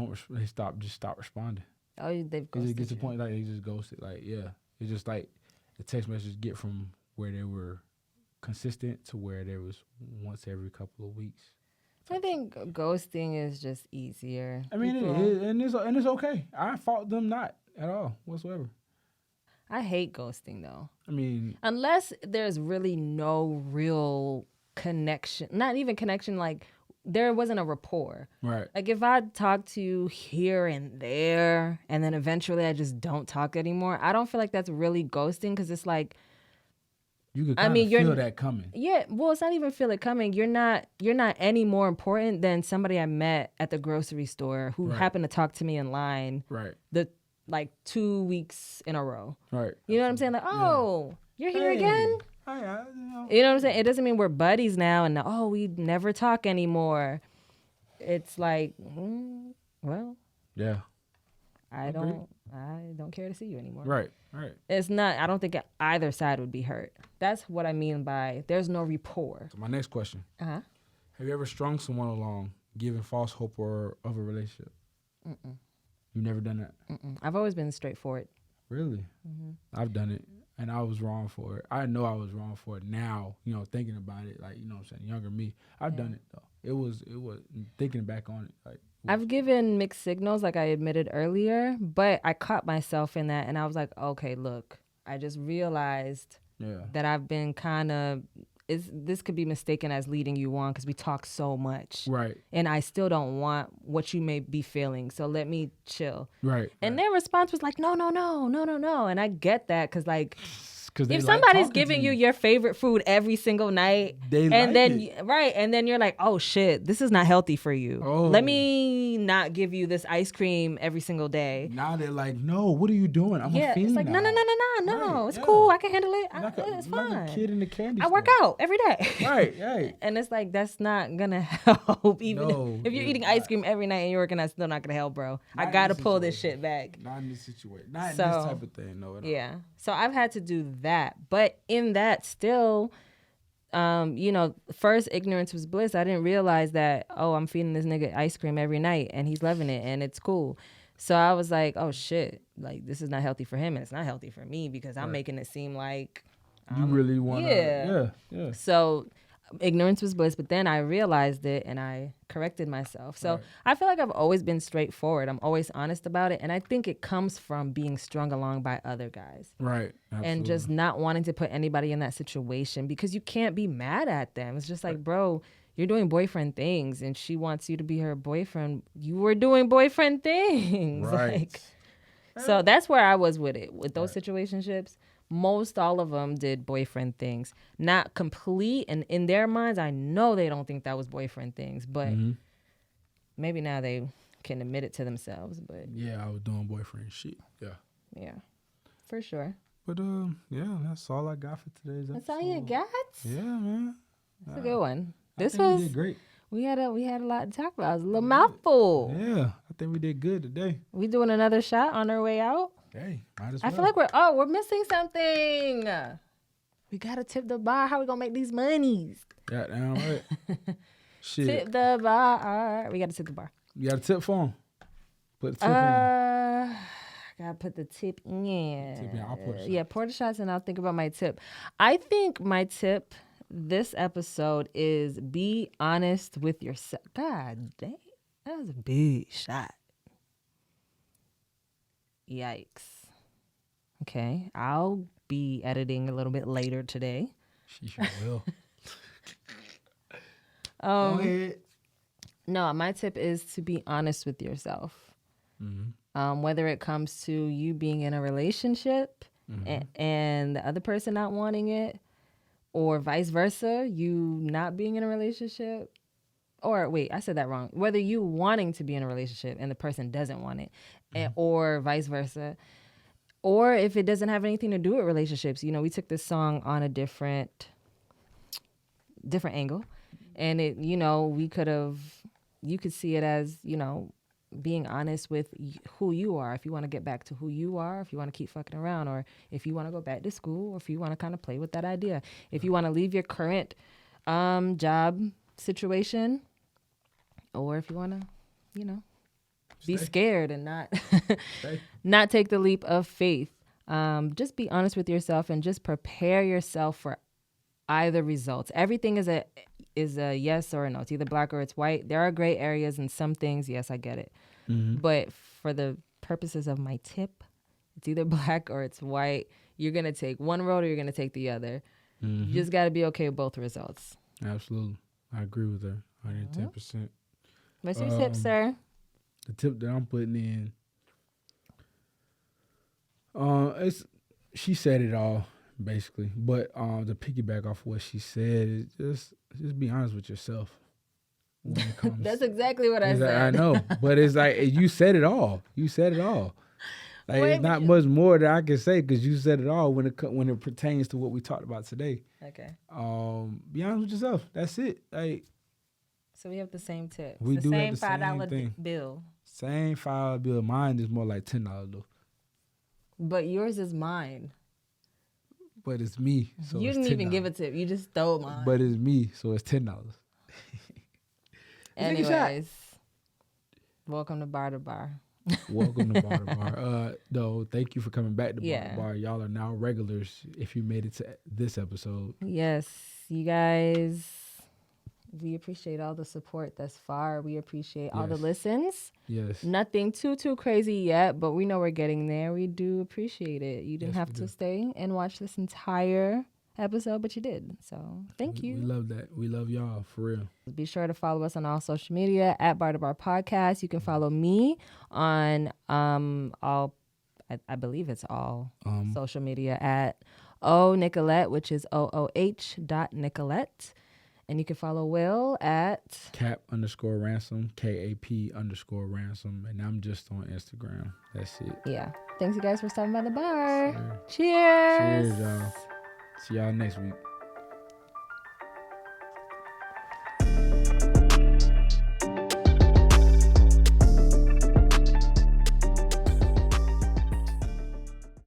stop responding. Oh, they've ghosted. It just gets to the point like they just ghosted. Like it's just like the text messages get from where they were consistent to where there was once every couple of weeks. I think ghosting is just easier. I mean, it is, and it's okay. I fault them not at all whatsoever. I hate ghosting though. I mean, unless there's really no real connection, not even connection, like there wasn't a rapport. Right. Like if I talk to you here and there, and then eventually I just don't talk anymore, I don't feel like that's really ghosting because it's like. You could feel that coming. Yeah, well, it's not even feel it coming. You're not any more important than somebody I met at the grocery store who happened to talk to me in line. Right. Like 2 weeks in a row. Right. You know what I'm saying? Like, oh, you're here again? Hi, You know what I'm saying? It doesn't mean we're buddies now and we never talk anymore. It's like, well. Yeah. I don't care to see you anymore. Right, right. It's not, I don't think either side would be hurt. That's what I mean by there's no rapport. So my next question. Uh-huh. Have you ever strung someone along, giving false hope of a relationship? Mm-mm. You've never done that? Mm-mm. I've always been straightforward. Really? Mm-hmm. I've done it, and I was wrong for it. I know I was wrong for it now, thinking about it, like, what I'm saying, younger me. I've done it, though. It was thinking back on it, like. I've given mixed signals, like I admitted earlier, but I caught myself in that, and I was like, okay, look, I just realized that I've been kind of, this could be mistaken as leading you on because we talk so much. Right. And I still don't want what you may be feeling, so let me chill. Right. And their response was like, no. And I get that because, like, if somebody's giving you your favorite food every single night, and then you're like, oh shit, this is not healthy for you. Oh. Let me not give you this ice cream every single day. Now they're like, no, what are you doing? I'm a fiend. It's like, now. No. It's cool. I can handle it. It's fine. Like a kid in the candy store. I work out every day. Right. And it's like, that's not gonna help. Even if you're eating ice cream every night and you're working, that's still not gonna help, bro. I gotta pull this shit back. Not in this situation. Not in this type of thing. No. Yeah. So I've had to do that, but in that still, first ignorance was bliss. I didn't realize that, I'm feeding this nigga ice cream every night and he's loving it and it's cool. So I was like, oh shit, like this is not healthy for him and it's not healthy for me because I'm making it seem like you really want to. Yeah. So ignorance was bliss, but then I realized it and I corrected myself. So I feel like I've always been straightforward. I'm always honest about it. And I think it comes from being strung along by other guys. Right. Absolutely. And just not wanting to put anybody in that situation because you can't be mad at them. It's just like, bro, you're doing boyfriend things and she wants you to be her boyfriend. You were doing boyfriend things. Right. So that's where I was with it, with those situationships. Most all of them did boyfriend things. Not complete, and in their minds, I know they don't think that was boyfriend things, but maybe now they can admit it to themselves. But yeah, I was doing boyfriend shit. Yeah, for sure. But that's all I got for today's episode. That's all you got? Yeah, man. That's a good one. I think we did great. We had a lot to talk about. It was a little mouthful. Yeah, I think we did good today. We doing another shot on our way out? Hey, might as well. I feel like we're missing something. We gotta tip the bar. How we gonna make these monies? Goddamn right. Shit. Tip the bar. We gotta tip the bar. You got a tip for him? Put the tip in. Gotta put the tip in. Tip in. I'll pour the shots. Yeah, pour the shots and I'll think about my tip. I think my tip this episode is be honest with yourself. God dang, that was a big shot. Yikes. Okay, I'll be editing a little bit later today. She sure will. Go ahead. No, my tip is to be honest with yourself. Mm-hmm. Whether it comes to you being in a relationship and the other person not wanting it, or vice versa, you not being in a relationship. Or wait, I said that wrong. Whether you wanting to be in a relationship and the person doesn't want it, or vice versa. Or if it doesn't have anything to do with relationships. You know, we took this song on a different angle. And it, you know, you could see it as, you know, being honest with who you are. If you want to get back to who you are, if you want to keep fucking around, or if you want to go back to school, or if you want to kind of play with that idea. If you want to leave your current job situation, or if you want to, you know, be scared and not take the leap of faith. Just be honest with yourself and just prepare yourself for either results. Everything is a yes or a no. It's either black or it's white. There are gray areas in some things. Yes, I get it. Mm-hmm. But for the purposes of my tip, it's either black or it's white. You're going to take one road or you're going to take the other. Mm-hmm. You just got to be okay with both results. Absolutely. I agree with her. 110%. What's your tip, sir? The tip that I'm putting in, she said it all, basically. But to piggyback off what she said, is just be honest with yourself. When it comes That's exactly what I said. I know, but it's like you said it all. You said it all. Like, it's not much more that I can say because you said it all when it pertains to what we talked about today. Okay. Be honest with yourself. That's it. Like. So we have the same tip. We do have the same $5 bill. Same $5 bill. Mine is more like $10 though. But yours is mine. But it's me, so you didn't even give a tip. You just stole mine. But it's me, so it's $10. Anyways, welcome to Bar to Bar. Welcome to Bar to Bar. No, thank you for coming back to Bar to Bar. Y'all are now regulars if you made it to this episode. Yes, you guys. We appreciate all the support thus far. We appreciate all the listens. Yes. Nothing too crazy yet, but we know we're getting there. We do appreciate it. You didn't have to stay and watch this entire episode, but you did. So thank you. We love that. We love y'all, for real. Be sure to follow us on all social media at Bar to Bar Podcast. You can follow me on all, I believe it's all social media at Nicolette, which is OOH.Nicolette. And you can follow Will at Cap_ransom, KAP_ransom. And I'm just on Instagram. That's it. Yeah. Thanks, you guys, for stopping by the bar. Sure. Cheers. Cheers, y'all. See y'all next week.